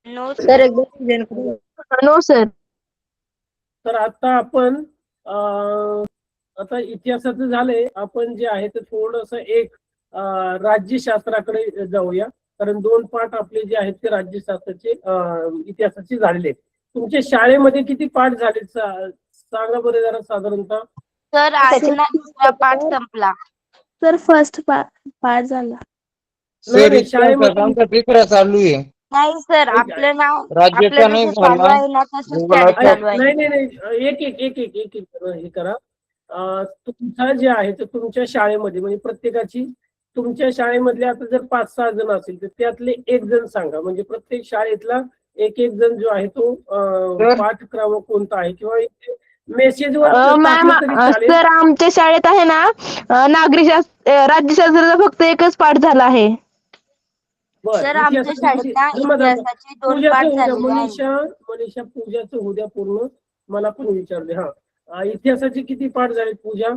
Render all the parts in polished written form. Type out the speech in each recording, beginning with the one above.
No sir एकदा no sir. तर आता आपण आता इतिहासाचं झालंय. आपण जे आहे ते थोडंसं एक राज्यशास्त्राकडे जाऊया, कारण 2 पाठ आपले जे आहेत ते राज्यशास्त्राचे इतिहासाचे झालेले आहेत. तुमच्या शाळेमध्ये किती पाठ झाले सांगा बरं जरा साधारणतः. सर आज ना दुसरा पाठ संपला. सर फर्स्ट पार्ट झाला. नाही सर नाही, शाळेमध्ये आमचा तिसरा चालू आहे. नाही सर, एक- आपलं नाव राज्याचा आपलं नाही जसं चालू झाला, आहे ना तसंच भूगोलाचा. शाळेत चालू आहे. नाही नाही नाही, एक एक एक एक एक एक हे करा. तुमचा जे आहे ते तुमच्या शाळेमध्ये म्हणजे प्रत्येकाची तुमच्या शाळेमधले आता जर 5-6 जण असतील तर त्यातले एक जण सांगा. म्हणजे प्रत्येक शाळेतला एक एक जण जो आहे तो पाठ क्रमांक कोणता आहे किंवा मेसेजवर मॅम टाकलं तरी चालेल. सर आमच्या शाळेत आहे ना राज्यशास्त्राचा फक्त एकच पाठ झाला आहे. सर आमच्या शाळेत ना इतिहासाचे 2 पाठ झालेले आहेत. मनीषा पूजाचं उद्या पूर्ण मला पण विचारले. इतिहासाचे किती पाठ झालेत पूजा?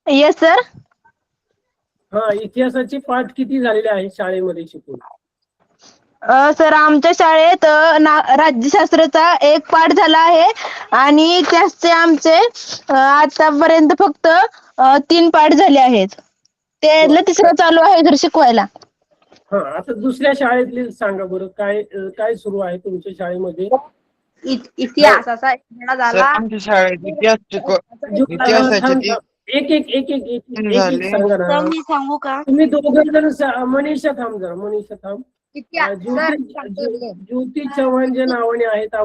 Yes sir. इतिहासाचे पाठ किती झालेले आहेत शाळेमध्ये शिकून? सर आमच्या शाळेत राज्यशास्त्राचा एक पाठ झाला आहे आणि इतिहासचे आमचे आतापर्यंत फक्त 3 पाठ झाले आहेत. त्यातलं तिसरं चालू आहे सर शिकवायला. आता दुसऱ्या शाळेतले सांगा बरं, काय काय सुरू आहे तुमच्या शाळेमध्ये? इतिहासाचा एक धडा झाला. आमच्या शाळेत इतिहासाचे एक एक एक एक एक एक सांगा ना. सर मी सांगू का? तुम्ही दोघं जण मनीषा थांब जरा, मनीषा थांब. ज्योती चव्हाण जे नावाने आहेत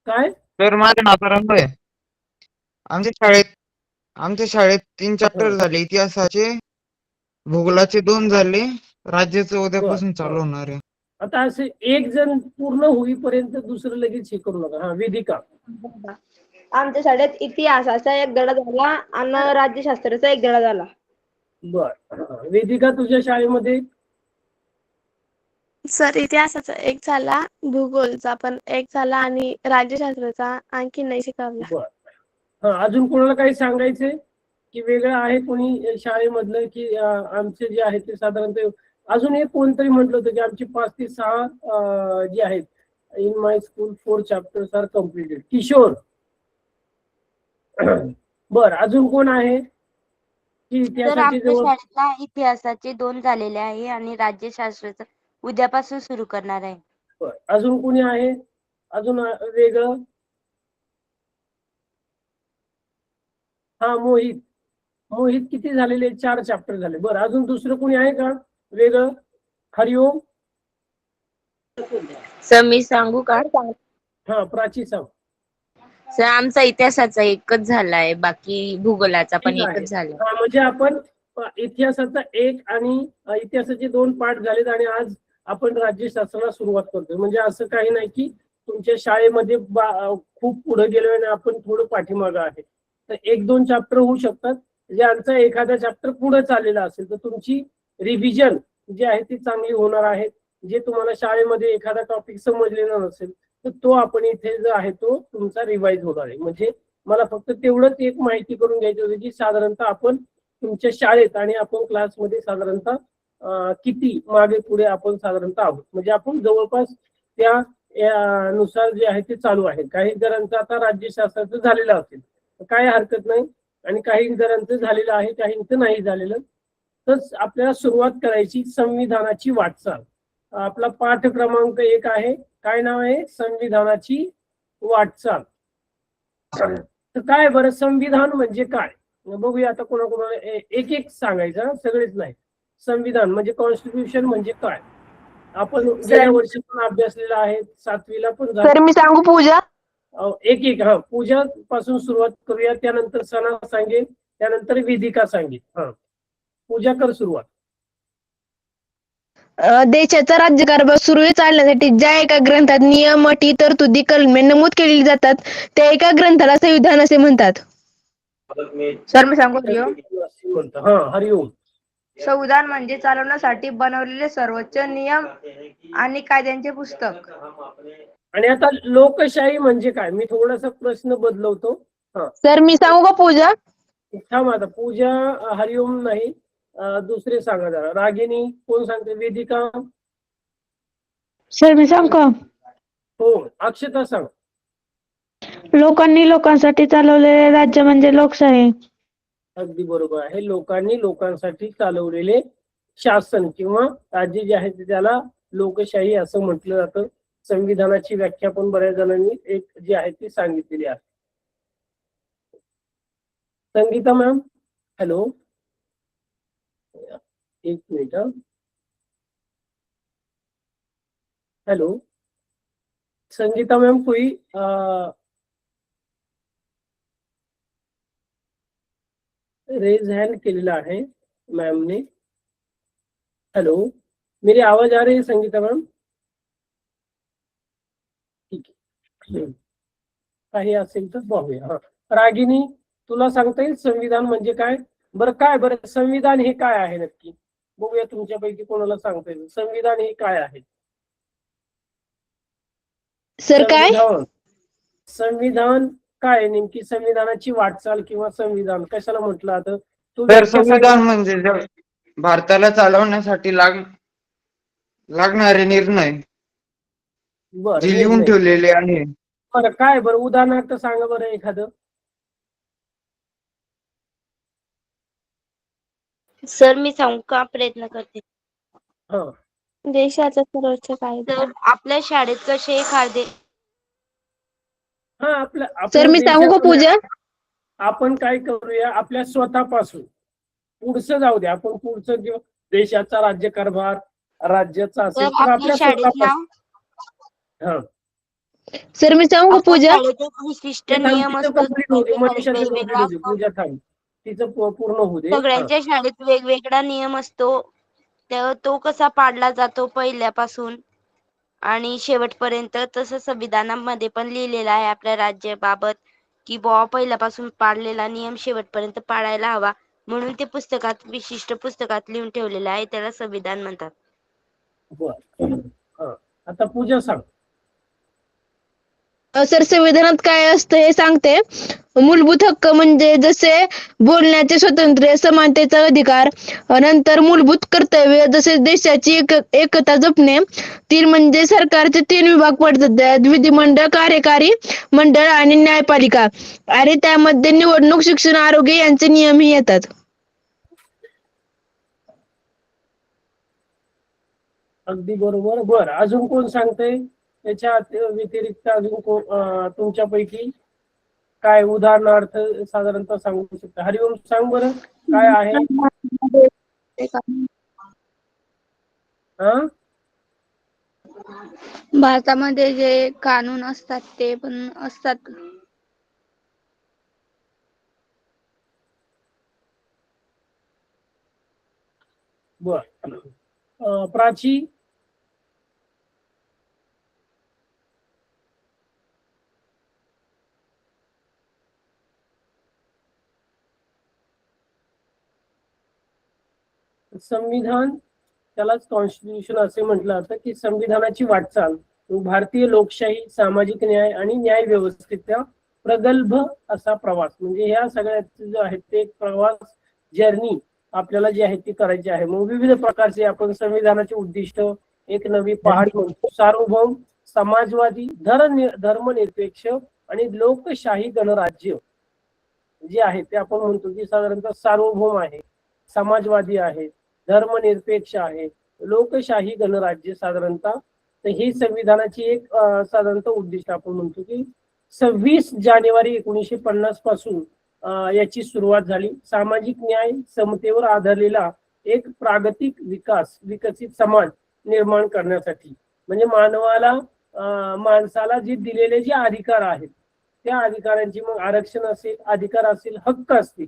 काय? तर माझं नाव तरंग आहे. आमच्या शाळेत 3 चॅप्टर झाले इतिहासाचे, भूगोलाचे 2 झाले, राज्याचं उद्यापासून चालू होणार आहे. आता असे एक जण पूर्ण होईपर्यंत दुसरं लगेच हे करू नका. वेदिका. आमच्या शाळेत इतिहासाचा एक धडा झाला आणि राज्यशास्त्राचा एक धडा झाला. बर. वेदिका तुझ्या शाळेमध्ये? सर इतिहासाचा एक झाला, भूगोलचा पण एक झाला आणि राज्यशास्त्राचा आणखी नाही शिकवला. बर. अजून कोणाला काही सांगायचंय की वेगळं आहे कोणी शाळेमधलं की आमचे जे आहे ते साधारणतः अजून एक कोणतरी म्हटलं होतं की आमची 5 ते 6 जे आहेत in my school 4 chapters are completed. Kishore. बर. अजून कोण आहे की सर आमच्या शाळेत ना इतिहासाचे 2 झालेले आहे आणि राज्यशास्त्राचं उद्यापासून सुरू करणार आहे. बर. अजून कोणी आहे? अजून वेगळं? मोहित. मोहित किती झालेले? 4 चॅप्टर झाले. बरं. अजून दुसरं कोणी आहे का वेगळं? हरिओम. सर मी सांगू का? प्राची सांग. सर आमचा इतिहासाचा एकच झालाय, बाकी भूगोलाचा पण एकच झाला. म्हणजे आपण इतिहासाचा एक आणि इतिहासाचे 2 पाठ झालेत आणि आज आपण राज्यशास्त्राला सुरुवात करतोय. म्हणजे असं काही नाही की तुमच्या शाळेमध्ये खूप पुढे गेलोय आणि आपण थोडं पाठीमागं आहे. तर 1-2 चॅप्टर होऊ शकतात. ज्यांचा एखादा चॅप्टर पुढे चाललेला असेल तर तुमची रिव्हिजन जी आहे ती चांगली होणार आहे. जे तुम्हाला शाळेमध्ये एखादा टॉपिक समजलेला नसेल तर तो आपण इथे जो आहे तो तुमचा रिवाइज होणार आहे. म्हणजे मला फक्त तेवढंच एक माहिती करून घ्यायची होती की साधारणतः आपण तुमच्या शाळेत आणि आपण क्लासमध्ये साधारणतः किती मागे पुढे आपण साधारणतः आहोत. म्हणजे आपण जवळपास त्या नुसार जे आहे ते चालू आहे. काही जणांचं आता राज्यशास्त्राचं झालेलं असेल तर काय हरकत नाही आणि काही जणांचं झालेलं आहे, काहींचं नाही झालेलं. तर आपल्याला सुरुवात करायची संविधानाची वाटचाल. आपला पाठ क्रमांक 1 आहे. काय नाव आहे? संविधानाची वाटचाल. तर काय बरं संविधान म्हणजे काय बघूया. आता कोणाकोणाला एक एक सांगायचं, सगळेच नाही. संविधान म्हणजे कॉन्स्टिट्यूशन म्हणजे काय आपण गेल्या वर्षी पण अभ्यासलेला आहे, 7वीला पण सर मी सांगू पूजा? एक एक. पूजा पासून सुरुवात करूया, त्यानंतर सणा सांगेल, त्यानंतर वेदिका सांगेल. पूजा कर सुरुवात. देशाचा राज्यकारभार सुरळीत चालण्यासाठी ज्या एका ग्रंथात नियम, अटी, तरतुदी, कलमे नमूद केलेली जातात त्या एका ग्रंथाला संविधान असे म्हणतात. सर मी सांगू? हरिओम. संविधान म्हणजे चालवण्यासाठी बनवलेले सर्वोच्च नियम आणि कायद्यांचे पुस्तक. आणि आता लोकशाही म्हणजे काय? मी थोडासा प्रश्न बदलवतो. सर मी सांगू का पूजा? थांब आता. पूजा हरिओम नाही. दुसरे सांगा जरा. रागिनी कोण सांगते? वेदिका? सर मी सांगू का? हो. अक्षता सांग. लोकांनी लोकांसाठी चालवलेले राज्य म्हणजे लोकशाही. अगदी बरोबर आहे. लोकांनी लोकांसाठी चालवलेले शासन किंवा राज्य जे आहे ते त्याला लोकशाही असं म्हटलं जातं. संविधानाची व्याख्या पण बऱ्याच जणांनी एक जी आहे ती सांगितलेली आहे. संगीता मॅम, हॅलो, एक मिनिट. हॅलो संगीता मैम, कोई रेज हैंड केलेला आहे मॅम ने. हॅलो, मेरी आवाज आ रही है संगीता मैम? ठीक आहे. काही असेल तर बघूया. हा, रागिनी तुला सांगता येईल संविधान म्हणजे काय? बरं संविधान हे काय आहे नक्की? बघूया तुमच्यापैकी कोणाला सांगता येईल संविधान हे काय आहे. सर काय? संविधान काय आहे नेमकी? संविधानाची वाटचाल किंवा संविधान कशाला म्हटलं जातं? तर संविधान म्हणजे भारताला चालवण्यासाठी लागणारे निर्णय जे लिहून ठेवलेले आहे. बरं काय? बरं उदाहरणार्थ सांगा बरं एखादं. सर मी सांगू का? प्रयत्न करते. हा, देशाचा सर्वोच्च कायदा. तर आपल्या शाळेत कसे एखादे हा, सर आपल्या मी सांगू का देशात पूजा? आपण काय करूया, आपल्या स्वतःपासून पुढचं जाऊ द्या, आपण पुढचं किंवा देशाचा राज्यकारभार राज्याचा असेल तर तर आपल्या आपल्या शाळेत ना स्वतःपासून. हा, सर मी सांगू का आपल्या पूजा? शाळेत एक विशिष्ट नियम असतो. कंप्लीट होऊ दे, प्रत्येक शाळेत मनीषाचं वेगवेगळा कंप्लीट होऊ दे, असतो. पूजा थांब, तिचं पूर्ण होऊ दे. हा, सगळ्यांच्या शाळेत वेगवेगळा नियम असतो. तो कसा पाडला जातो पहिल्यापासून आणि शेवटपर्यंत, तसं संविधानामध्ये पण लिहिलेलं आहे आपल्या राज्याबाबत की बुवा पहिल्यापासून पाडलेला नियम शेवटपर्यंत पाळायला हवा. म्हणून ते पुस्तकात, विशिष्ट पुस्तकात लिहून ठेवलेलं आहे. त्याला संविधान म्हणतात. बरं. हा, आता पूजा सांग. सर संविधानात काय असतं हे सांगते. मूलभूत हक्क म्हणजे जसे बोलण्याचे स्वातंत्र्य, समानतेचा अधिकार, नंतर मूलभूत कर्तव्य जसे देशाची एकता जपणे. 3 म्हणजे सरकारचे 3 विभाग पडतात: विधिमंडळ, कार्यकारी मंडळ आणि न्यायपालिका. आणि त्यामध्ये निवडणूक, शिक्षण, आरोग्य यांचे नियमही येतात. अगदी बरोबर. बरं, अजून कोण सांगतंय? त्याच्या व्यतिरिक्त अजून कोण तुमच्यापैकी काय उदाहरणार्थ साधारणतः सांगू शकता? हरिओम सांग बरं, काय आहे? हा, भारतामध्ये जे कानून असतात ते पण असतात. बर. प्राची? संविधान, त्यालाच कॉन्स्टिट्यूशन असे म्हटलं जातं की संविधानाची वाटचाल भारतीय लोकशाही, सामाजिक न्याय आणि न्याय व्यवस्थेचा प्रगल्भ असा प्रवास. म्हणजे ह्या सगळ्याचे जो आहे ते प्रवास, जर्नी आपल्याला जी आहे ती करायची आहे. मग विविध प्रकारचे आपण संविधानाचे उद्दिष्ट एक नवी पहाड म्हणतो. सार्वभौम, समाजवादी, धर्मनिरपेक्ष आणि लोकशाही गणराज्य जे आहे ते आपण म्हणतो की साधारणतः सार्वभौम आहे, समाजवादी आहे, धर्मनिरपेक्ष आहे, लोकशाही गणराज्य साधारणतः. तर ही संविधानाची एक साधारणतः उद्दिष्ट आपण म्हणतो की 26 जानेवारी 1950 पासून याची सुरुवात झाली. सामाजिक न्याय, समतेवर आधारलेला एक प्रागतिक विकसित समाज निर्माण करण्यासाठी. म्हणजे माणसाला जे दिलेले जे अधिकार आहेत त्या अधिकारांची, मग आरक्षण असेल, अधिकार असेल, हक्क असतील,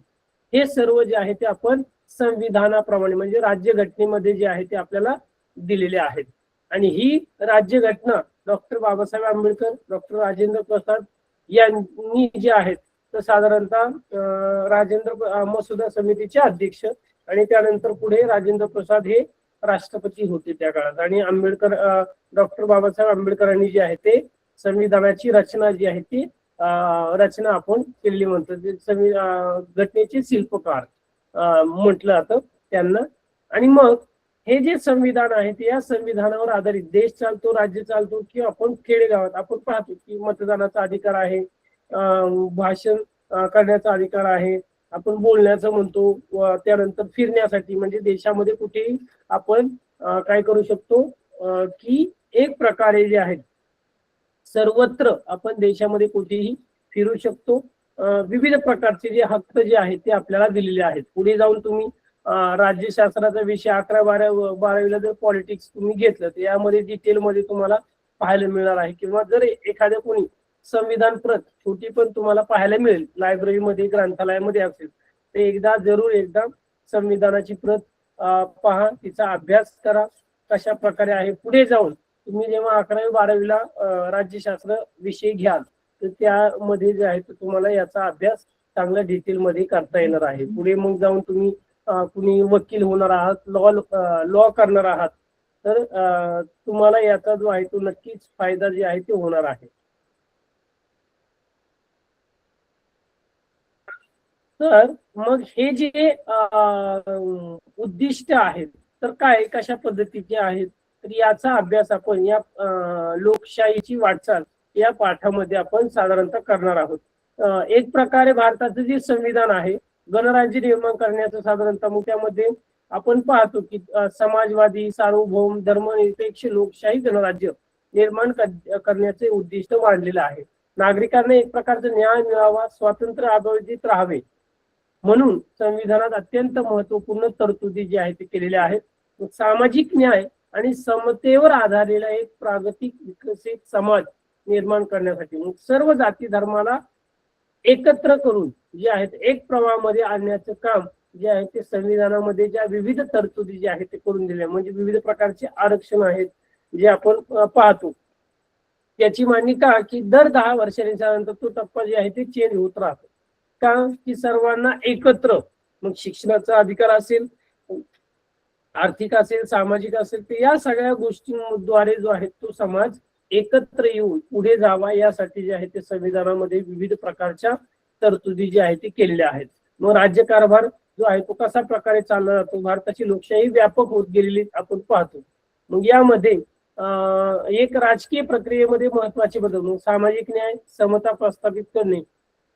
हे सर्व जे आहे ते आपण संविधानाप्रमाणे म्हणजे राज्यघटनेमध्ये जे आहे ते आपल्याला दिलेले आहेत. आणि ही राज्यघटना डॉक्टर बाबासाहेब आंबेडकर, डॉक्टर राजेंद्र प्रसाद यांनी जे आहेत तर साधारणतः राजेंद्र मसुदा समितीचे अध्यक्ष आणि त्यानंतर पुढे राजेंद्र प्रसाद हे राष्ट्रपती होते त्या काळात. आणि डॉक्टर बाबासाहेब आंबेडकरांनी जे आहे ते संविधानाची रचना जी आहे ती रचना आपण केलेली म्हणतो. घटनेचे शिल्पकार म्हटलं जातं. त्यांना. आणि मग हे जे संविधान आहे ते या संविधानावर आधारित देश चालतो, राज्य चालतो, किंवा आपण खेडेगावात आपण पाहतो की मतदानाचा अधिकार आहे, भाषण करण्याचा अधिकार आहे, आपण बोलण्याचं म्हणतो, त्यानंतर फिरण्यासाठी म्हणजे देशामध्ये कुठेही आपण काय करू शकतो की एक प्रकारे जे आहेत सर्वत्र आपण देशामध्ये कुठेही फिरू शकतो. विविध प्रकारचे जे हक्क जे आहेत ते आपल्याला दिलेले आहेत. पुढे जाऊन तुम्ही राज्यशास्त्राचा विषय 11-12वीला जर पॉलिटिक्स तुम्ही घेतलं तर यामध्ये डिटेलमध्ये तुम्हाला पाहायला मिळणार आहे. किंवा जर एखाद्या कोणी संविधान प्रत छोटी पण तुम्हाला पाहायला मिळेल लायब्ररीमध्ये, ग्रंथालयामध्ये असेल, तर एकदा संविधानाची प्रत पहा, तिचा अभ्यास करा कशा प्रकारे आहे. पुढे जाऊन तुम्ही जेव्हा 11वी-12वीला राज्यशास्त्र विषय घ्याल तर त्यामध्ये जे आहे तर तुम्हाला याचा अभ्यास चांगल्या डिटेलमध्ये करता येणार आहे. पुढे मग जाऊन तुम्ही कुणी वकील होणार आहात, लॉ करणार आहात, तर तुम्हाला याचा जो आहे तो नक्कीच फायदा जे आहे ते होणार आहे. तर मग हे जे उद्दिष्ट आहेत तर काय कशा पद्धतीचे आहेत, तर याचा अभ्यास आपण या लोकशाहीची वाटचाल या पाठामध्ये आपण साधारणतः करणार आहोत. एक प्रकारे भारताचं जे संविधान आहे गणराज्य निर्माण करण्याचं साधारणतः मग त्यामध्ये आपण पाहतो की समाजवादी, सार्वभौम, धर्मनिरपेक्ष लोकशाही गणराज्य निर्माण करण्याचे उद्दिष्ट मांडलेलं आहे. नागरिकांना एक प्रकारचा न्याय मिळावा, स्वातंत्र्य अबाधित राहावे म्हणून संविधानात अत्यंत महत्वपूर्ण तरतुदी जी आहेत ते केलेल्या आहेत. सामाजिक न्याय आणि समतेवर आधारलेला एक प्रागतिक विकसित समाज निर्माण करण्यासाठी मग सर्व जाती धर्माला एकत्र करून जे आहेत एक प्रवाहामध्ये आणण्याचं काम जे आहे ते संविधानामध्ये ज्या विविध तरतुदी जे आहेत ते करून दिल्या. म्हणजे विविध प्रकारचे आरक्षण आहेत जे आपण पाहतो. त्याची मागणी का की दर 10 वर्षांनंतर तो टप्पा जे आहे ते चेंज होत राहतो. का की सर्वांना एकत्र मग शिक्षणाचा अधिकार असेल, आर्थिक असेल, सामाजिक असेल, तर या सगळ्या गोष्टींद्वारे जो आहे तो समाज एकत्र येऊन पुढे जावा यासाठी जे आहे ते संविधानामध्ये विविध प्रकारच्या तरतुदी जी आहे ते केलेल्या आहेत. मग राज्यकारभार जो आहे तो कसा प्रकारे चालला जातो, भारताची लोकशाही व्यापक होत गेलेली आपण पाहतो. मग यामध्ये एक राजकीय प्रक्रियेमध्ये महत्वाचे बदल, सामाजिक न्याय, समता प्रस्थापित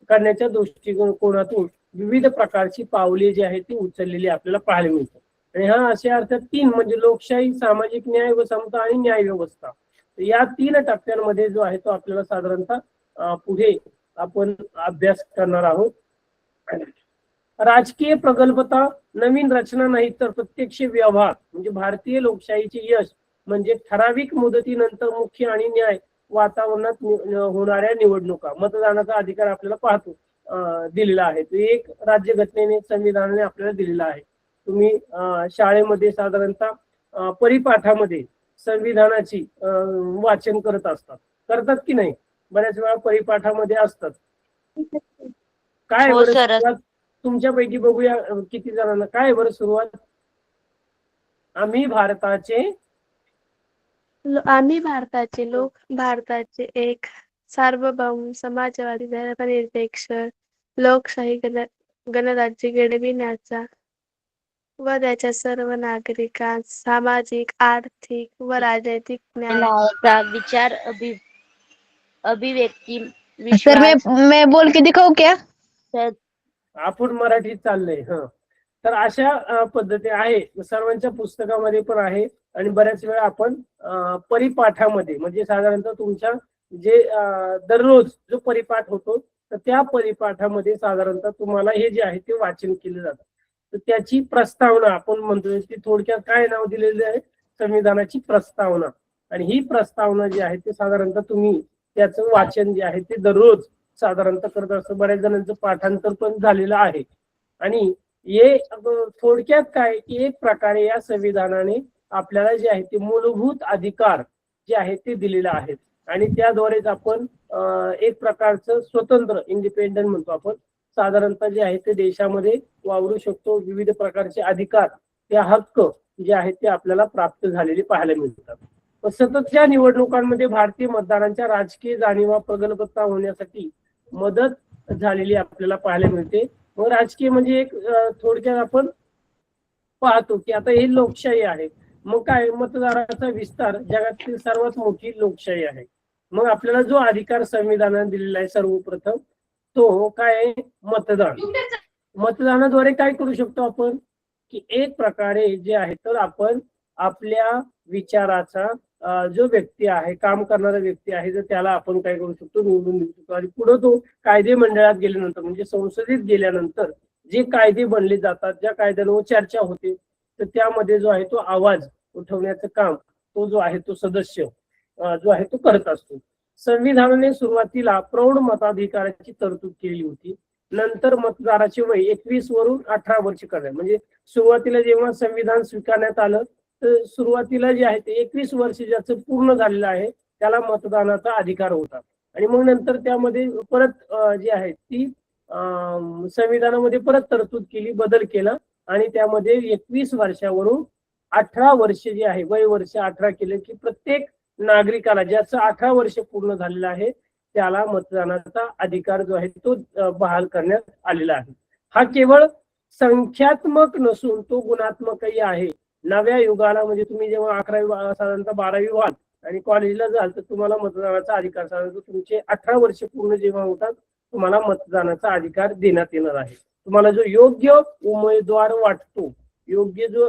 करण्याच्या दृष्टिकोनातून विविध प्रकारची पावले जी आहेत ती उचललेली आपल्याला पाहायला मिळतात. आणि हा अशा अर्थात 3 म्हणजे लोकशाही, सामाजिक न्याय व समता आणि न्याय व्यवस्था, या 3 टप्प्यांमध्ये जो आहे तो आपल्याला साधारणतः पुढे आपण अभ्यास करणार आहोत. राजकीय प्रगल्भता, नवीन रचना नाही तर प्रत्यक्ष व्यवहार म्हणजे भारतीय लोकशाहीचे यश म्हणजे ठराविक मुदतीनंतर मुख्य आणि न्याय वातावरणात होणाऱ्या निवडणुका, मतदानाचा अधिकार आपल्याला पाहतो दिलेला आहे. तो एक राज्यघटनेने, संविधानाने आपल्याला दिलेला आहे. तुम्ही शाळेमध्ये साधारणतः परिपाठामध्ये संविधानाची वाचन करतात की नाही? बऱ्याच वेळा परिपाठामध्ये असतात. काय हो बरं सर. सुरुवात तुमच्यापैकी बघूया किती जणांना काय बरं सुरुवात? आम्ही भारताचे लोक, भारताचे एक सार्वभौम समाजवादी धर्मनिरपेक्ष लोकशाही गणराज्य घडविण्याचा व त्याच्या सर्व नागरिकांस सामाजिक, आर्थिक व राजनैतिक न्याय विचार अभिव्यक्ती सर विश्वास मैं बोल के दिखाऊ क्या? आपण मराठीत चाललंय. तर अशा पद्धती आहे, सर्वांच्या पुस्तकामध्ये पण आहे. आणि बऱ्याच वेळा आपण परिपाठामध्ये म्हणजे साधारणतः तुमच्या जे दररोज जो परिपाठ होतो तर त्या परिपाठामध्ये साधारणतः तुम्हाला हे जे आहे ते वाचन केलं जातं. तर त्याची प्रस्तावना आपण म्हणतोय ती थोडक्यात काय नाव दिलेले आहे? संविधानाची प्रस्तावना. आणि ही प्रस्तावना जी आहे ते साधारणतः तुम्ही त्याचं वाचन जे आहे ते दररोज साधारणतः करत असतं. बऱ्याच जणांचं पाठांतर पण झालेलं आहे. आणि हे थोडक्यात काय की एक प्रकारे या संविधानाने आपल्याला जे आहे ते मूलभूत अधिकार जे आहेत ते दिलेले आहेत. आणि त्याद्वारेच आपण एक प्रकारचं स्वतंत्र इंडिपेंडंट म्हणतो आपण साधारणतः जे आहे ते देशामध्ये वावरू शकतो. विविध प्रकारचे अधिकार, त्या हक्क जे आहेत ते आपल्याला प्राप्त झालेले पाहायला मिळतात. सततच्या निवडणुकांमध्ये भारतीय मतदारांच्या राजकीय जाणीवा प्रगल्भता होण्यासाठी मदत झालेली आपल्याला पाहायला मिळते. मग राजकीय म्हणजे एक थोडक्यात आपण पाहतो की आता ही लोकशाही आहे, मग काय मतदाराचा विस्तार जगातील सर्वात मोठी लोकशाही आहे. मग आपल्याला जो अधिकार संविधानाने दिलेला आहे सर्वप्रथम तो काय आहे, मतदान. मतदानाद्वारे काय करू शकतो आपण की एक प्रकारे जे आहे तर आपण आपल्या विचाराचा जो व्यक्ती आहे, काम करणारा व्यक्ती आहे, तर त्याला आपण काय करू शकतो, निवडून देऊ शकतो. आणि पुढे तो कायदे मंडळात गेल्यानंतर म्हणजे संसदेत गेल्यानंतर जे कायदे बनले जातात, ज्या कायद्यांवर चर्चा होते, तर त्यामध्ये जो आहे तो आवाज उठवण्याचं काम तो जो आहे तो सदस्य जो आहे तो करत असतो. संविधानाने सुरुवातीला प्रौढ मताधिकाराची तरतूद केली होती. नंतर मतदाराचे वय 21 वरून 18 वर्ष करण्यात, म्हणजे सुरुवातीला जेव्हा संविधान स्वीकारण्यात आलं तर सुरुवातीला जे आहे ते 21 वर्ष ज्याचं पूर्ण झालेलं आहे त्याला मतदानाचा अधिकार होता. आणि मग नंतर त्यामध्ये परत जी आहे ती संविधानामध्ये परत तरतूद केली, बदल केला आणि त्यामध्ये 21 वर्षावरून 18 वर्ष जे आहे वय वर्ष 18 केलं की प्रत्येक नागरिकाला ज्याचं 18 वर्ष पूर्ण झालेलं आहे त्याला मतदानाचा अधिकार जो आहे तो बहाल करण्यात आलेला आहे. हा केवळ संख्यात्मक नसून तो गुणात्मकही आहे. नव्या युगाला म्हणजे तुम्ही जेव्हा 11वी साधारणतः 12वी व्हाल आणि कॉलेजला जाल तर तुम्हाला मतदानाचा अधिकार साधारणतः तुमचे 18 वर्ष पूर्ण जेव्हा होतात तुम्हाला मतदानाचा अधिकार देण्यात येणार आहे. तुम्हाला जो योग्य उमेदवार वाटतो, योग्य जो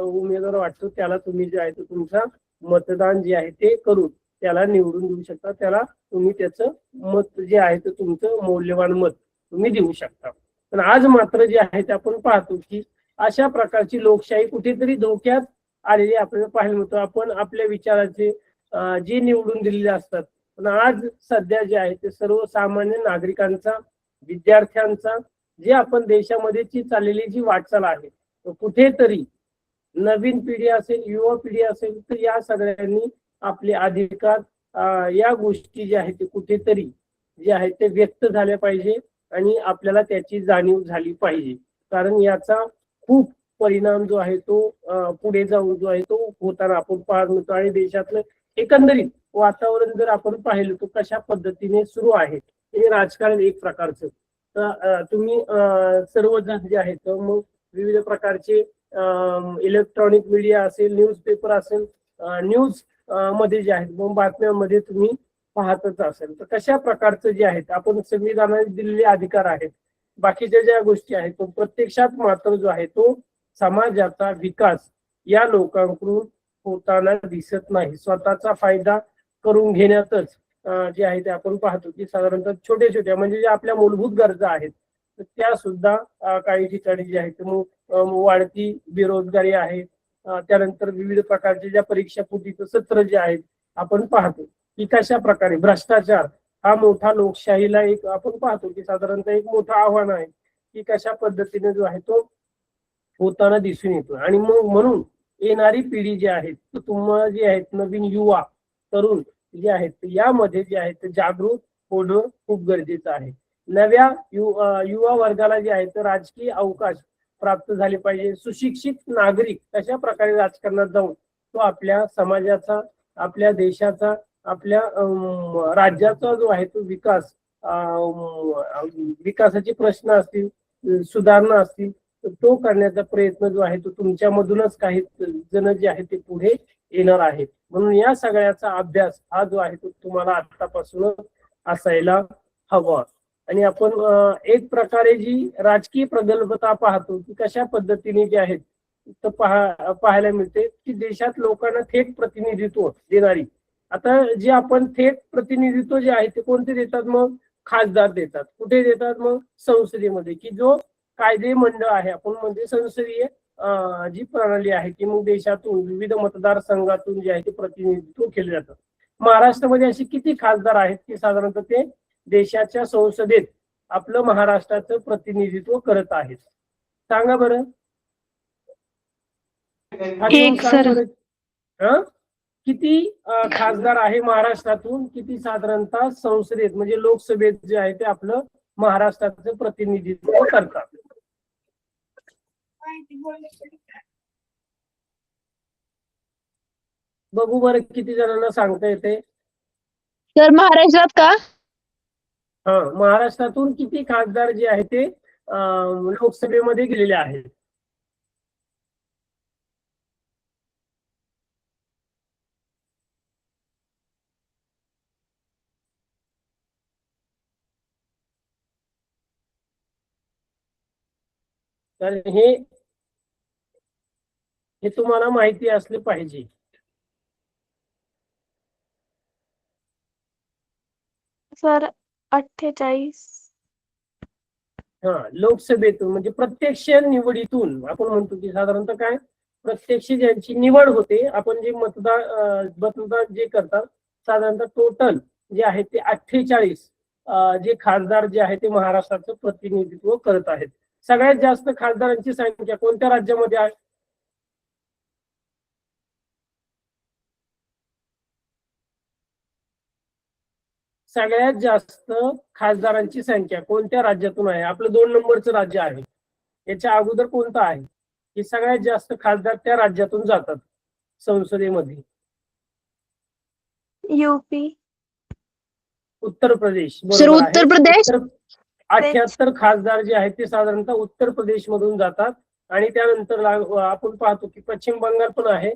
उमेदवार वाटतो त्याला तुम्ही जे आहे तो तुमचा मतदान जे आहे ते करून त्याला निवडून देऊ शकता. त्याला तुम्ही त्याचं मत जे आहे ते तुमचं मौल्यवान मत तुम्ही देऊ शकता. पण आज मात्र जे आहे ते आपण पाहतो की अशा प्रकारची लोकशाही कुठेतरी धोक्यात आलेली आपल्याला पाहायला मिळतो. आपण आपल्या विचाराचे जे निवडून दिलेले असतात, पण आज सध्या जे आहे ते सर्वसामान्य नागरिकांचा, विद्यार्थ्यांचा जे आपण देशामध्ये जी चाललेली जी वाटचाल आहे कुठेतरी नवीन पिढी असेल, युवा पिढी असेल, तर या सगळ्यांनी आपले अधिकार या गोष्टी ज्या आहेत ते कुठेतरी जे आहे ते व्यक्त झाल्या पाहिजे आणि आपल्याला त्याची जाणीव झाली पाहिजे. कारण याचा खूप परिणाम जो आहे तो पुढे जाऊन जो आहे तो होताना आपण पाहत होतो. आणि देशातलं एकंदरीत वातावरण जर आपण पाहिलं तर कशा पद्धतीने सुरू आहे हे राजकारण एक प्रकारचं. तर तुम्ही सर्वजण जे आहेत मग विविध प्रकारचे इलेक्ट्रॉनिक मीडिया असेल, न्यूजपेपर असेल, न्यूज मध्ये जे आहेत मग बातम्यांमध्ये तुम्ही पाहतच असेल. तर कशा प्रकारचं जे आहेत आपण संविधानाने दिलेले अधिकार आहेत, बाकीच्या ज्या गोष्टी आहेत तो प्रत्यक्षात मात्र जो आहे तो समाजाचा विकास या लोकांकडून होताना दिसत नाही. स्वतःचा फायदा करून घेण्यातच जे आहे ते आपण पाहतो की साधारणतः छोट्या छोट्या म्हणजे ज्या आपल्या मूलभूत गरजा आहेत तर त्या सुद्धा काही ठिकाणी जे आहेत मग वाढती बेरोजगारी आहे, त्यानंतर विविध प्रकारचे ज्या परीक्षा फुटीचं सत्र जे आहेत आपण पाहतो की कशा प्रकारे भ्रष्टाचार हा मोठा लोकशाहीला एक आपण पाहतो की साधारणतः एक मोठं आव्हान आहे की कशा पद्धतीने जो आहे तो होताना दिसून येतो. आणि मग म्हणून येणारी पिढी जी आहे तुम्हाला जे आहेत नवीन युवा तरुण जे आहेत यामध्ये जे आहे ते जागृत होणं खूप गरजेचं आहे. नव्या युवा वर्गाला जे आहे तर राजकीय अवकाश प्राप्त झाले पाहिजे. सुशिक्षित नागरिक कशा प्रकारे राजकारणात जाऊन तो आपल्या समाजाचा, आपल्या देशाचा, आपल्या राज्याचा जो आहे तो विकास, विकासाचे प्रश्न असतील, सुधारणा असतील तर तो करण्याचा प्रयत्न जो आहे तो तुमच्यामधूनच काही जण जे आहे ते पुढे येणार आहेत. म्हणून या सगळ्याचा अभ्यास हा जो आहे तो तुम्हाला आतापासूनच असायला हवा. आणि आपण एक प्रकारे जी राजकीय प्रगल्भता पाहतो की कशा पद्धतीने जे आहेत तर पाहायला मिळते की देशात लोकांना थेट प्रतिनिधित्व देणारी, आता जे आपण थेट प्रतिनिधित्व जे आहे ते कोणते देतात, मग खासदार देतात. कुठे देतात, मग संसदेमध्ये, की जो कायदे मंडळ आहे आपण म्हणजे संसदीय जी प्रणाली आहे की मग देशातून विविध मतदारसंघातून जे आहे ते प्रतिनिधित्व केले जातं. महाराष्ट्रामध्ये असे किती खासदार आहेत की साधारणतः ते देशाच्या संसदेत आपलं महाराष्ट्राचं प्रतिनिधित्व करत आहेत? सांगा बरं. किती खासदार आहे महाराष्ट्रातून, किती साधारणतः संसदेत म्हणजे लोकसभेत जे आहे ते आपलं महाराष्ट्राचं प्रतिनिधित्व करतात? बघू बरं किती जणांना सांगता येते. तर महाराष्ट्रात का? हा, महाराष्ट्रातून किती खासदार जे आहे ते लोकसभेमध्ये गेलेले आहेत? कारण हे तुम्हाला माहिती असले पाहिजे. सर 48. लोकसभेतून म्हणजे प्रत्यक्ष निवडीतून आपण म्हणतो की साधारणतः काय प्रत्यक्ष ज्यांची निवड होते, आपण जे मतदान जे करतात, साधारणतः टोटल जे आहे ते 48 जे खासदार जे आहे ते महाराष्ट्राचं प्रतिनिधित्व करत आहेत. सगळ्यात जास्त खासदारांची संख्या कोणत्या राज्यामध्ये आहे? सगळ्यात जास्त खासदारांची संख्या कोणत्या राज्यातून आहे? आपलं 2 नंबरचं राज्य आहे. याच्या अगोदर कोणतं आहे की सगळ्यात जास्त खासदार त्या राज्यातून जातात संसदेमध्ये? यूपी. उत्तर प्रदेश. सर बरोबर उत्तर आहे. प्रदेश. 78 खासदार जे आहेत ते साधारणतः उत्तर प्रदेश मधून जातात. आणि त्यानंतर आपण पाहतो की पश्चिम बंगाल पण आहे,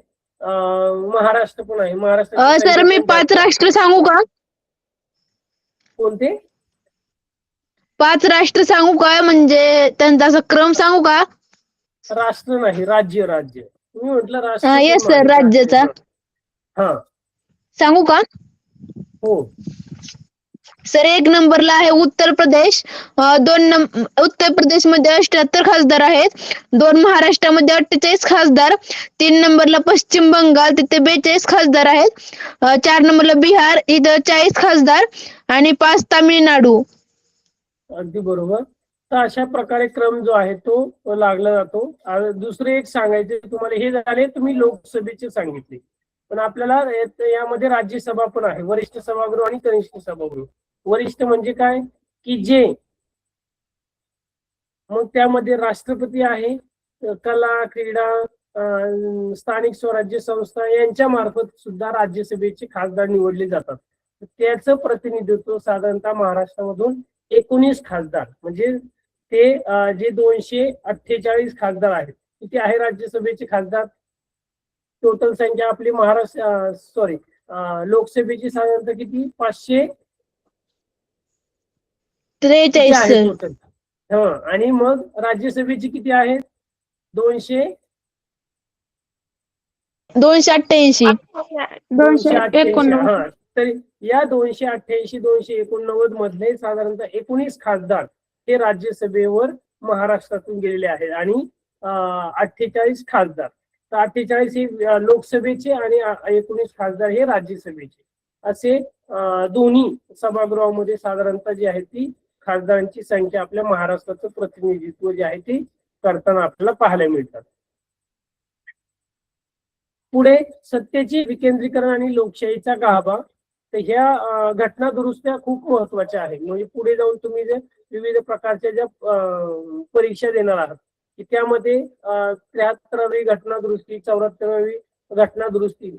महाराष्ट्र पण आहे. महाराष्ट्र सर मी 5 राष्ट्र सांगू का? कोणते? 5 राष्ट्र सांगू का, म्हणजे त्यांचा असा क्रम सांगू का? राष्ट्र नाही, राज्य. तुम्ही म्हटलं राष्ट्र. येस सर, राज्याचा हा सांगू का? हो. सर 1 नंबरला आहे उत्तर प्रदेश. उत्तर प्रदेश मध्ये 78 खासदार आहेत. 2 महाराष्ट्रामध्ये 48 खासदार. 3 नंबरला पश्चिम बंगाल, तिथे 42 खासदार आहेत. 4 नंबरला बिहार, इथं 40 खासदार. आणि 5 तामिळनाडू. अगदी बरोबर. तर अशा प्रकारे क्रम जो आहे तो लागला जातो. दुसरे एक सांगायचे तुम्हाला, हे झाले तुम्ही लोकसभेचे सांगितले, पण आपल्याला यामध्ये राज्यसभा पण आहे. वरिष्ठ सभागृह आणि कनिष्ठ सभागृह. वरिष्ठ म्हणजे काय की जे मग त्यामध्ये राष्ट्रपती आहे, कला, क्रीडा, स्थानिक स्वराज्य संस्था यांच्या मार्फत सुद्धा राज्यसभेचे खासदार निवडले जातात. त्याचं प्रतिनिधित्व साधारणतः महाराष्ट्रामधून 19 खासदार, म्हणजे ते जे 248 खासदार आहेत, किती आहे राज्यसभेचे खासदार? टोटल संख्या आपली लोकसभेची साधारणतः किती? 543 आहे टोटल. आणि मग राज्यसभेची किती आहेत? 288. तर या 288-289 मधले साधारणतः 19 खासदार हे राज्यसभेवर महाराष्ट्रातून गेलेले आहेत आणि 48 खासदार. तर 48 हे लोकसभेचे आणि 19 खासदार हे राज्यसभेचे, असे दोन्ही सभागृहामध्ये साधारणतः जी आहे ती खासदारांची संख्या आपल्या महाराष्ट्राचं प्रतिनिधित्व जे आहे ती करताना आपल्याला पाहायला मिळतात. पुढे सत्तेचे विकेंद्रीकरण आणि लोकशाहीचा गाभा. तर ह्या घटना दुरुस्त्या खूप महत्वाच्या आहेत. म्हणजे पुढे जाऊन तुम्ही जे विविध प्रकारच्या ज्या परीक्षा देणार आहात की त्यामध्ये 73वी घटना दुरुस्ती, 74वी घटना दुरुस्ती,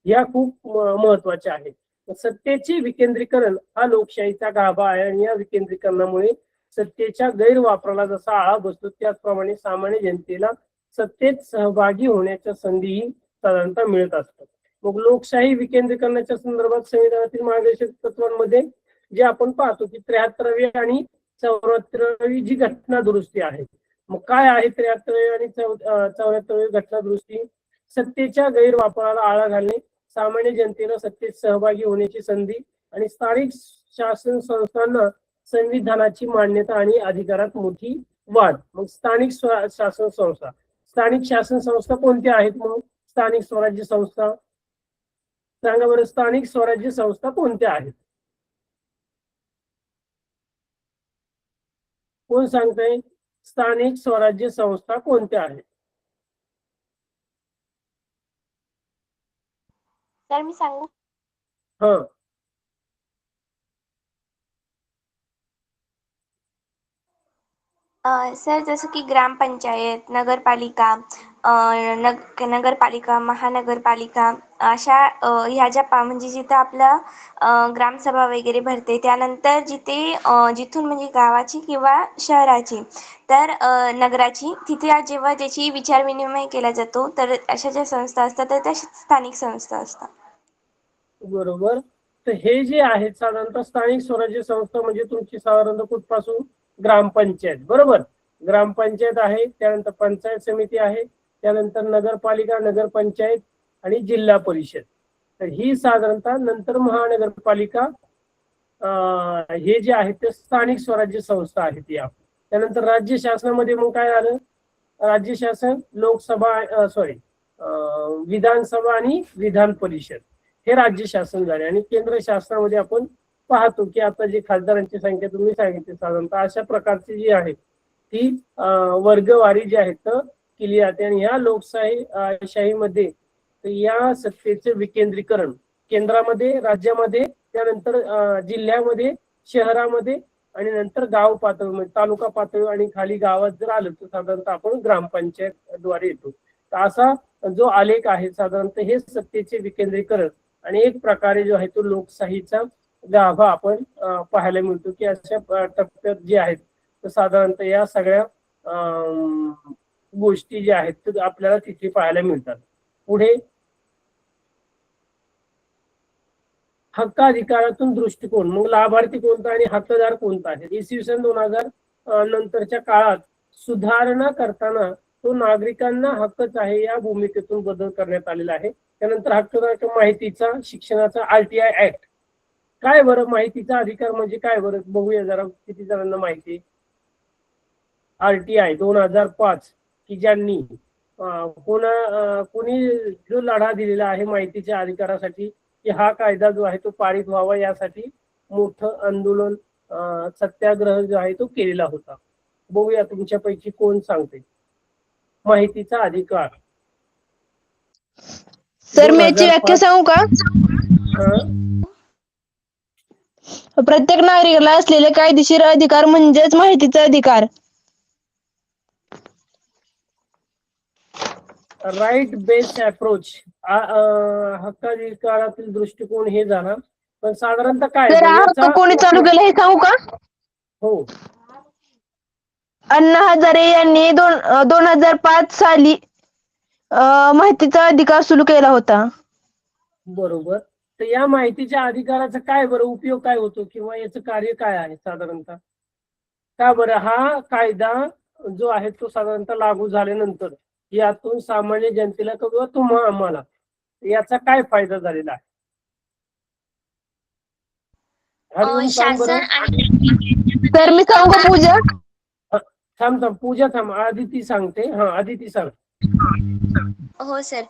ह्या खूप महत्वाच्या आहेत. सत्तेचे विकेंद्रीकरण हा लोकशाहीचा गाभा आहे आणि या विकेंद्रीकरणामुळे सत्तेच्या गैरवापराला जसा आळा बसतो, त्याचप्रमाणे सामान्य जनतेला सत्तेत सहभागी होण्याच्या संधीही साधारणतः मिळत असतात. मग लोकशाही विकेंद्रीकरणाच्या संदर्भात संविधानातील मार्गदर्शक तत्वांमध्ये जे आपण पाहतो की 73वी आणि 74वी जी घटना दुरुस्ती आहे. मग काय आहे 73वी आणि 74वी घटना दुरुस्ती? सत्तेच्या गैरवापराला आळा घालणे, सामान्य जनतेला सत्तेत सहभागी होण्याची संधी आणि स्थानिक शासन संस्थांना संविधानाची मान्यता आणि अधिकारात मोठी वाढ. मग स्थानिक शासन संस्था, स्थानिक शासन संस्था कोणत्या आहेत? मग स्थानिक स्वराज्य संस्था. सांगा बरं, स्थानिक स्वराज्य संस्था कोणत्या आहेत? कोण सांगताय? स्थानिक स्वराज्य संस्था कोणत्या आहेत? सर मी सांगू? हा. सर जसं की ग्रामपंचायत, नगरपालिका, नगरपालिका, महानगरपालिका, अशा ह्या ज्या म्हणजे जिथं आपलं ग्रामसभा वगैरे भरते, त्यानंतर जिथून म्हणजे गावाची किंवा शहराची तर नगराची, तिथे जेव्हा त्याची विचारविनिमय केला जातो, तर अशा ज्या संस्था असतात तर त्या स्थानिक संस्था असतात. बरोबर. तर हे जे आहेत साधारणतः स्थानिक स्वराज्य संस्था म्हणजे तुमची साधारणतः कुठपासून? ग्रामपंचायत. बरोबर. ग्रामपंचायत आहे, त्यानंतर पंचायत समिती आहे, त्यानंतर नगरपालिका, नगरपंचायत आणि जिल्हा परिषद. तर ही साधारणतः नंतर महानगरपालिका हे जे आहेत ते स्थानिक स्वराज्य संस्था आहेत या. त्यानंतर राज्य शासनामध्ये मग काय झालं, राज्य शासन लोकसभा विधानसभा आणि विधान परिषद हे राज्य शासन झाले. आणि केंद्र शासनामध्ये आपण पाहतो की आता जी खासदारांची संख्या तुम्ही सांगितली साधारणतः अशा प्रकारची जी आहे ती वर्गवारी जी आहेत केली जाते. आणि ह्या लोकशाहीमध्ये या सत्तेचे विकेंद्रीकरण केंद्रामध्ये, राज्यामध्ये, त्यानंतर जिल्ह्यामध्ये, शहरामध्ये आणि नंतर गाव पातळीमध्ये, तालुका पातळी आणि खाली गावात जर आलं तर साधारणतः आपण ग्रामपंचायत द्वारे येतो. तर असा जो आलेख आहे साधारणतः हे सत्तेचे विकेंद्रीकरण आणि एक प्रकारे जो आहे तो लोकशाहीचा गाभा आपण पाहायला मिळतो की अशा टप्प्यात जे आहेत तर साधारणतः या सगळ्या गोष्टी ज्या आहेत तर आपल्याला तिथे पाहायला मिळतात. पुढे हक्काधिकारातून दृष्टिकोन, मग लाभार्थी कोणता आणि हक्कदार कोणता आहे. इसवी सन 2000 नंतरच्या काळात सुधारणा करताना तो नागरिकांना हक्कच आहे या भूमिकेतून बदल करण्यात आलेला आहे. त्यानंतर हक्कदार माहितीचा शिक्षणाचा RTI ऍक्ट. काय बरं माहितीचा अधिकार म्हणजे काय बरं बघूया जरा किती जणांना माहिती. RTI 2005 की ज्यांनी कोणी जो लढा दिलेला आहे माहितीच्या अधिकारासाठी की हा कायदा जो आहे तो पारित व्हावा यासाठी मोठं आंदोलन सत्याग्रह जो आहे तो केलेला होता. बघूया तुमच्यापैकी कोण सांगते. माहितीचा अधिकार. सर मी याची व्याख्या सांगू का. प्रत्येक नागरिकाला असलेले कायदेशीर अधिकार म्हणजेच माहितीचा अधिकार. राईट बेस्ड अप्रोच, हक्काधिकारातील दृष्टिकोन हे झाला. पण साधारणतः काय सर हा हक्क कोणी चालू केला हे सांगू का. हो, अण्णा हजारे यांनी 2005 साली माहितीचा अधिकार सुरू केला होता. बरोबर. तर या माहितीच्या अधिकाराचा काय बरं उपयोग काय होतो किंवा याचं कार्य काय आहे साधारणतः. का बरं हा कायदा जो आहे तो साधारणतः लागू झाल्यानंतर यातून सामान्य जनतेला किंवा तुम्हा आम्हाला याचा काय फायदा झालेला आहे. हरिओम सांग बरं. तर मी सांगू का पूजा. थांब पूजा थांब, आदिती सांगते. हा आदिती सांग. हो सर,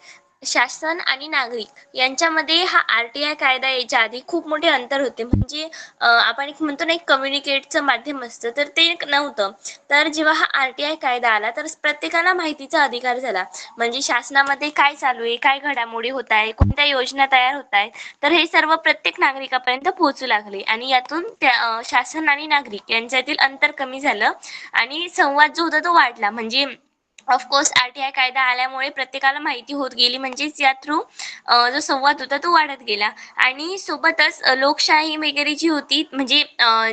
शासन आणि नागरिक यांच्यामध्ये हा RTI कायदा यायच्या आधी खूप मोठे अंतर होते. म्हणजे आपण एक म्हणतो ना एक कम्युनिकेटचं माध्यम असतं तर ते नव्हतं. तर जेव्हा हा RTI कायदा आला तर प्रत्येकाला माहितीचा अधिकार झाला. म्हणजे शासनामध्ये काय चालू आहे, काय घडामोडी होत आहे, कोणत्या योजना तयार होत आहेत, तर हे सर्व प्रत्येक नागरिकापर्यंत पोहोचू लागले. आणि यातून शासन आणि नागरिक यांच्यातील अंतर कमी झालं आणि संवाद जो होता तो वाढला. म्हणजे ऑफकोर्स RTI कायदा आल्यामुळे प्रत्येकाला माहिती होत गेली. म्हणजेच या थ्रू जो संवाद होता तो वाढत गेला. आणि सोबतच लोकशाही वगैरे जी होती म्हणजे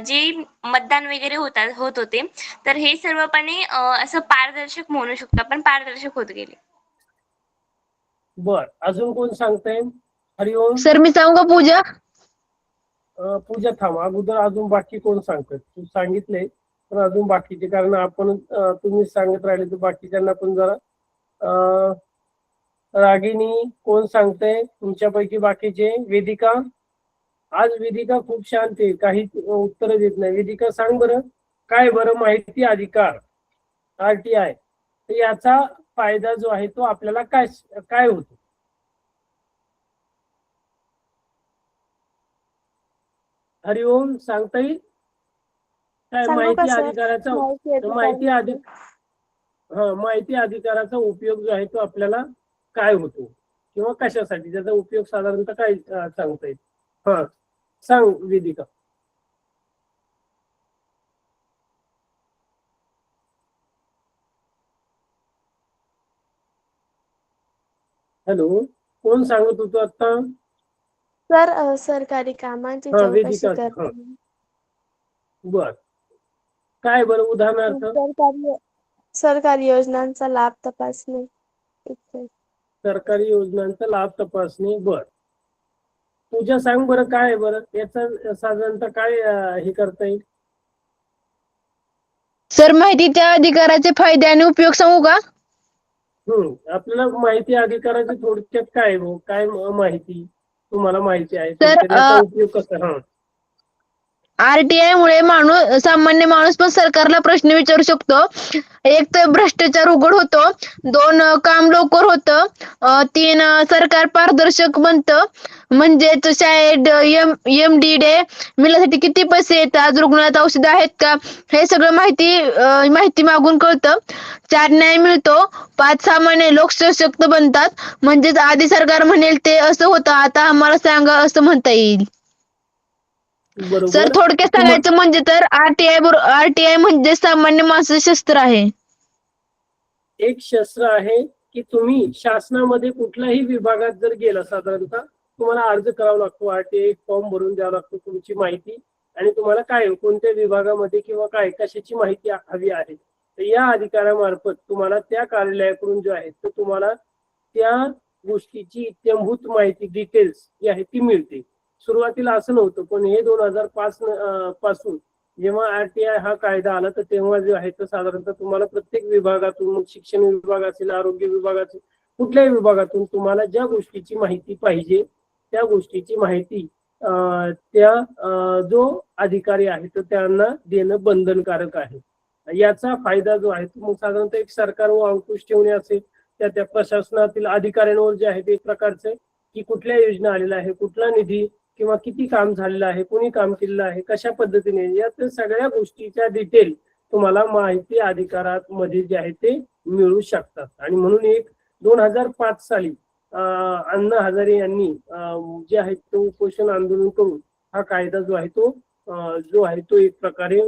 जे मतदान वगैरे होत होते तर हे सर्वपणे असं पारदर्शक म्हणू शकतो आपण, पारदर्शक होत गेले. बर, अजून कोण सांगते. हरिओम. सर मी सांगू का पूजा. पूजा थांब, अगोदर अजून बाकी कोण सांगतात. तू सांगितले पण अजून बाकीचे, कारण आपण तुम्ही सांगत राहिले तर बाकीच्यांना पण जरा. रागिनी कोण सांगते तुमच्यापैकी बाकीचे. वेदिका. आज वेदिका खूप शांत आहे, काही उत्तर देत नाही. वेदिका सांग बरं काय बरं माहिती अधिकार RTI तर याचा फायदा जो आहे तो आपल्याला काय काय होतो. हरिओम सांगता येईल काय माहिती अधिकाराचा माहिती अधिकाराचा उपयोग जो आहे तो आपल्याला काय होतो किंवा कशासाठी त्याचा उपयोग साधारणतः काय सांगता येईल. हा सांग वेदिका. हॅलो, कोण सांगत होतो आता. सर सरकारी कामांची चौकशी करते. बर, काय बरं उदाहरणार्थ. सरकारी योजनांचा लाभ तपासणे. सरकारी योजनांचा लाभ तपासणे. बर, पूजा सांग बरं काय बरं याचा साधारणतः काय हे करता येईल. सर माहितीच्या अधिकाराचे फायदे आणि उपयोग सांगू का? आपल्याला माहिती अधिकाराचे थोडक्यात काय हो, काय माहिती तुम्हाला माहिती आहे तर, थोडक्यात याचा उपयोग कसा? आरटीआय मुळे सामान्य माणूस पण सरकारला प्रश्न विचारू शकतो. एक तर भ्रष्टाचार उघड होतो, 2 काम लवकर होतं, 3 सरकार पारदर्शक बनतं, म्हणजेच शाळेत MDD मिळण्यासाठी किती पैसे येतात, रुग्णालयात औषधं आहेत का, हे सगळं माहिती मागून कळतं. 4 न्याय मिळतो, 5 सामान्य लोक सशक्त बनतात, म्हणजेच आधी सरकार म्हणेल ते असं होतं, आता आम्हाला सांगा असं म्हणता येईल. सर बरोबर. थोडक्यात सांगायचं म्हणजे तर आरटीआय म्हणजे सामान्य माणसाचं शस्त्र आहे. एक शस्त्र आहे की तुम्ही शासनामध्ये कुठल्याही विभागात जर गेला साधारणतः तुम्हाला अर्ज करावा लागतो, आरटीआय फॉर्म भरून द्यावा लागतो, तुमची माहिती आणि तुम्हाला काय कोणत्या विभागामध्ये किंवा काय कशाची माहिती हवी आहे. तर या अधिकारामार्फत तुम्हाला त्या कार्यालयाकडून जो आहे तो तुम्हाला त्या गोष्टीची इत्यंभूत माहिती डिटेल्स जी आहे ती मिळते. सुरुवातीला असं नव्हतं, पण हे 2005 पासून जेव्हा आरटीआय हा कायदा आला तर तेव्हा जो आहे तो साधारणतः तुम्हाला प्रत्येक विभागातून, मग शिक्षण विभाग असेल, आरोग्य विभाग असेल, कुठल्याही विभागातून तुम्हाला ज्या गोष्टीची माहिती पाहिजे त्या गोष्टीची माहिती जो अधिकारी आहे तो त्यांना देणं बंधनकारक आहे. याचा फायदा जो आहे तो मग साधारणतः एक सरकारवर अंकुश ठेवणे असेल, त्या प्रशासनातील अधिकाऱ्यांवर जे आहे ते एक प्रकारचं की कुठल्या योजना आलेल्या आहे, कुठला निधी किंवा किती काम झालेलं आहे, कोणी काम केलेलं आहे, कशा पद्धतीने, या सगळ्या गोष्टीच्या डिटेल तुम्हाला माहिती अधिकारात मध्ये जे आहे ते मिळू शकतात. आणि म्हणून 2005 साली अण्णा हजारे यांनी जे आहे तो उपोषण आंदोलन करून हा कायदा जो आहे तो एक प्रकारे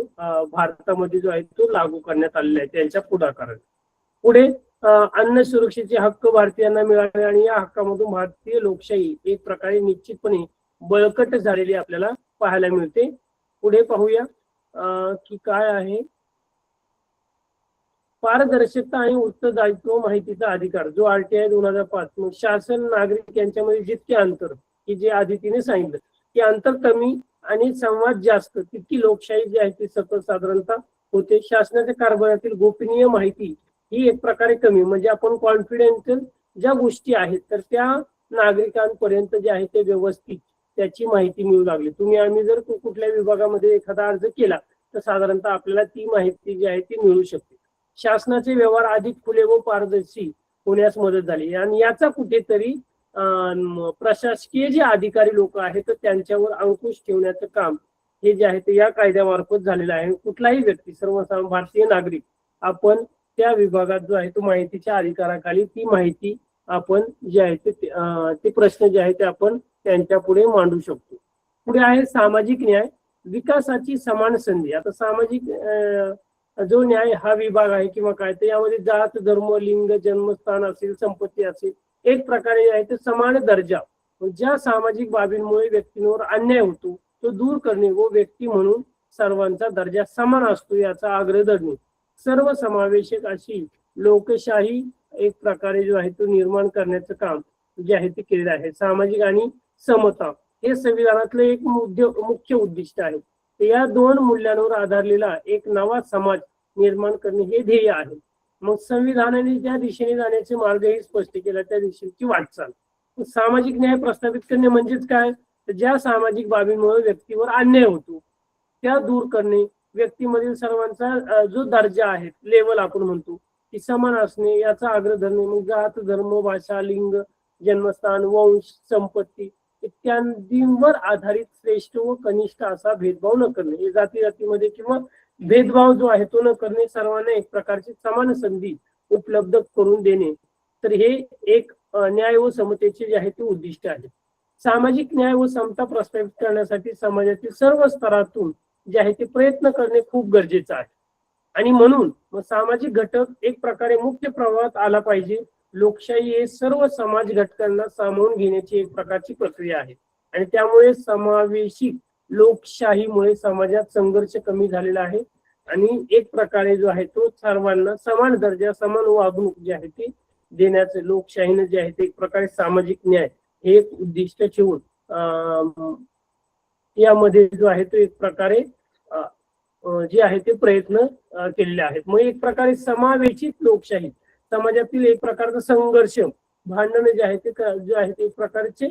भारतामध्ये जो आहे तो लागू करण्यात आलेला आहे त्यांच्या पुढाकाराने. पुढे अन्न सुरक्षेचे हक्क भारतीयांना मिळाले आणि या हक्कामधून भारतीय लोकशाही एक प्रकारे निश्चितपणे बळकट झालेली आपल्याला पाहायला मिळते. पुढे पाहूया की काय आहे. पारदर्शकता आणि उत्तरदायित्व माहितीचा अधिकार जो आरटीआय 2005, मग शासन नागरिक यांच्यामध्ये जितके अंतर की जे आधी तिने सांगितलं की अंतर कमी आणि संवाद जास्त तितकी लोकशाही जी आहे ती सतत साधारणतः होते. शासनाच्या कारभारातील गोपनीय माहिती ही एक प्रकारे कमी, म्हणजे आपण कॉन्फिडेन्शियल ज्या गोष्टी आहेत तर त्या नागरिकांपर्यंत जे आहे ते व्यवस्थित त्याची माहिती मिळू लागली. आम्ही जर कुठल्या विभागामध्ये एखादा अर्ज केला तर साधारणतः आपल्याला ती माहिती जी आहे ती मिळू शकते. शासनाचे व्यवहार अधिक खुले व पारदर्शी होण्यास मदत झाली आणि याचा कुठेतरी प्रशासकीय जे अधिकारी लोक आहेत तर त्यांच्यावर अंकुश ठेवण्याचं काम हे जे आहे ते या कायद्यामार्फत झालेलं आहे. कुठलाही व्यक्ती, सर्वसामान्य भारतीय नागरिक, आपण त्या विभागात जो आहे तो माहितीच्या अधिकाराखाली ती माहिती आपण जे आहे ते प्रश्न जे आहे ते आपण त्यांच्या पुढे मांडू शकतो. पुढे आहे सामाजिक न्याय, विकासाची समान संधी. आता सामाजिक जो न्याय हा विभाग आहे किंवा काय तर यामध्ये जात, धर्म, लिंग, जन्मस्थान असेल, संपत्ती असेल, एक प्रकारे आहे ते समान दर्जा, ज्या सामाजिक बाबींमुळे व्यक्तींवर अन्याय होतो तो दूर करणे व व्यक्ती म्हणून सर्वांचा दर्जा समान असतो याचा आग्रह धरणे, सर्व समावेशक अशी लोकशाही एक प्रकारे जो आहे तो निर्माण करण्याचं काम जे आहे ते केलेलं आहे. सामाजिक आणि समता हे संविधानातलं एक मुख्य उद्दिष्ट आहे. या 2 मूल्यांवर आधारलेला एक नवा समाज निर्माण करणे हे ध्येय आहे. मग संविधानाने ज्या दिशेने जाण्याचे मार्गही स्पष्ट केला त्या दिशेची वाटचाल. सामाजिक न्याय प्रस्थापित करणे म्हणजेच काय, ज्या सामाजिक बाबींमुळे व्यक्तीवर अन्याय होतो त्या दूर करणे, व्यक्तीमधील सर्वांचा जो दर्जा आहे, लेवल आपण म्हणतो, ती समान असणे याचा आग्रह धरणे. मग जात, धर्म, भाषा, लिंग, जन्मस्थान, वंश, संपत्ती इत्यादींवर आधारित श्रेष्ठ व कनिष्ठ असा भेदभाव न करणे, जातीमध्ये किंवा भेदभाव जो आहे तो न करणे, सर्वांना एक प्रकारची समान संधी उपलब्ध करून देणे. तर हे एक न्याय व समतेचे जे आहे ते उद्दिष्ट आहे. सामाजिक न्याय व समता प्रस्थापित करण्यासाठी समाजातील सर्व स्तरातून जे आहे ते प्रयत्न करणे खूप गरजेचं आहे. आणि म्हणून मग सामाजिक घटक एक प्रकारे मुख्य प्रवाहात आला पाहिजे. लोकशाही हे सर्व समाज घटकांना सामावून घेण्याची एक प्रकारची प्रक्रिया आहे आणि त्यामुळे समावेशिक लोकशाहीमुळे समाजात संघर्ष कमी झालेला आहे आणि एक प्रकारे जो आहे तो सर्वांना समान दर्जा, समान वागणूक जे आहे ते देण्याचं लोकशाहीने जे आहे ते एक प्रकारे सामाजिक न्याय हे एक उद्दिष्ट ठेवून यामध्ये जो आहे तो एक प्रकारे जे आहे ते प्रयत्न केलेले आहेत. मग एक प्रकारे समावेशित लोकशाही, समाजातील एक प्रकारचा संघर्ष, भांडण जे आहे ते जे आहे ते एक प्रकारचे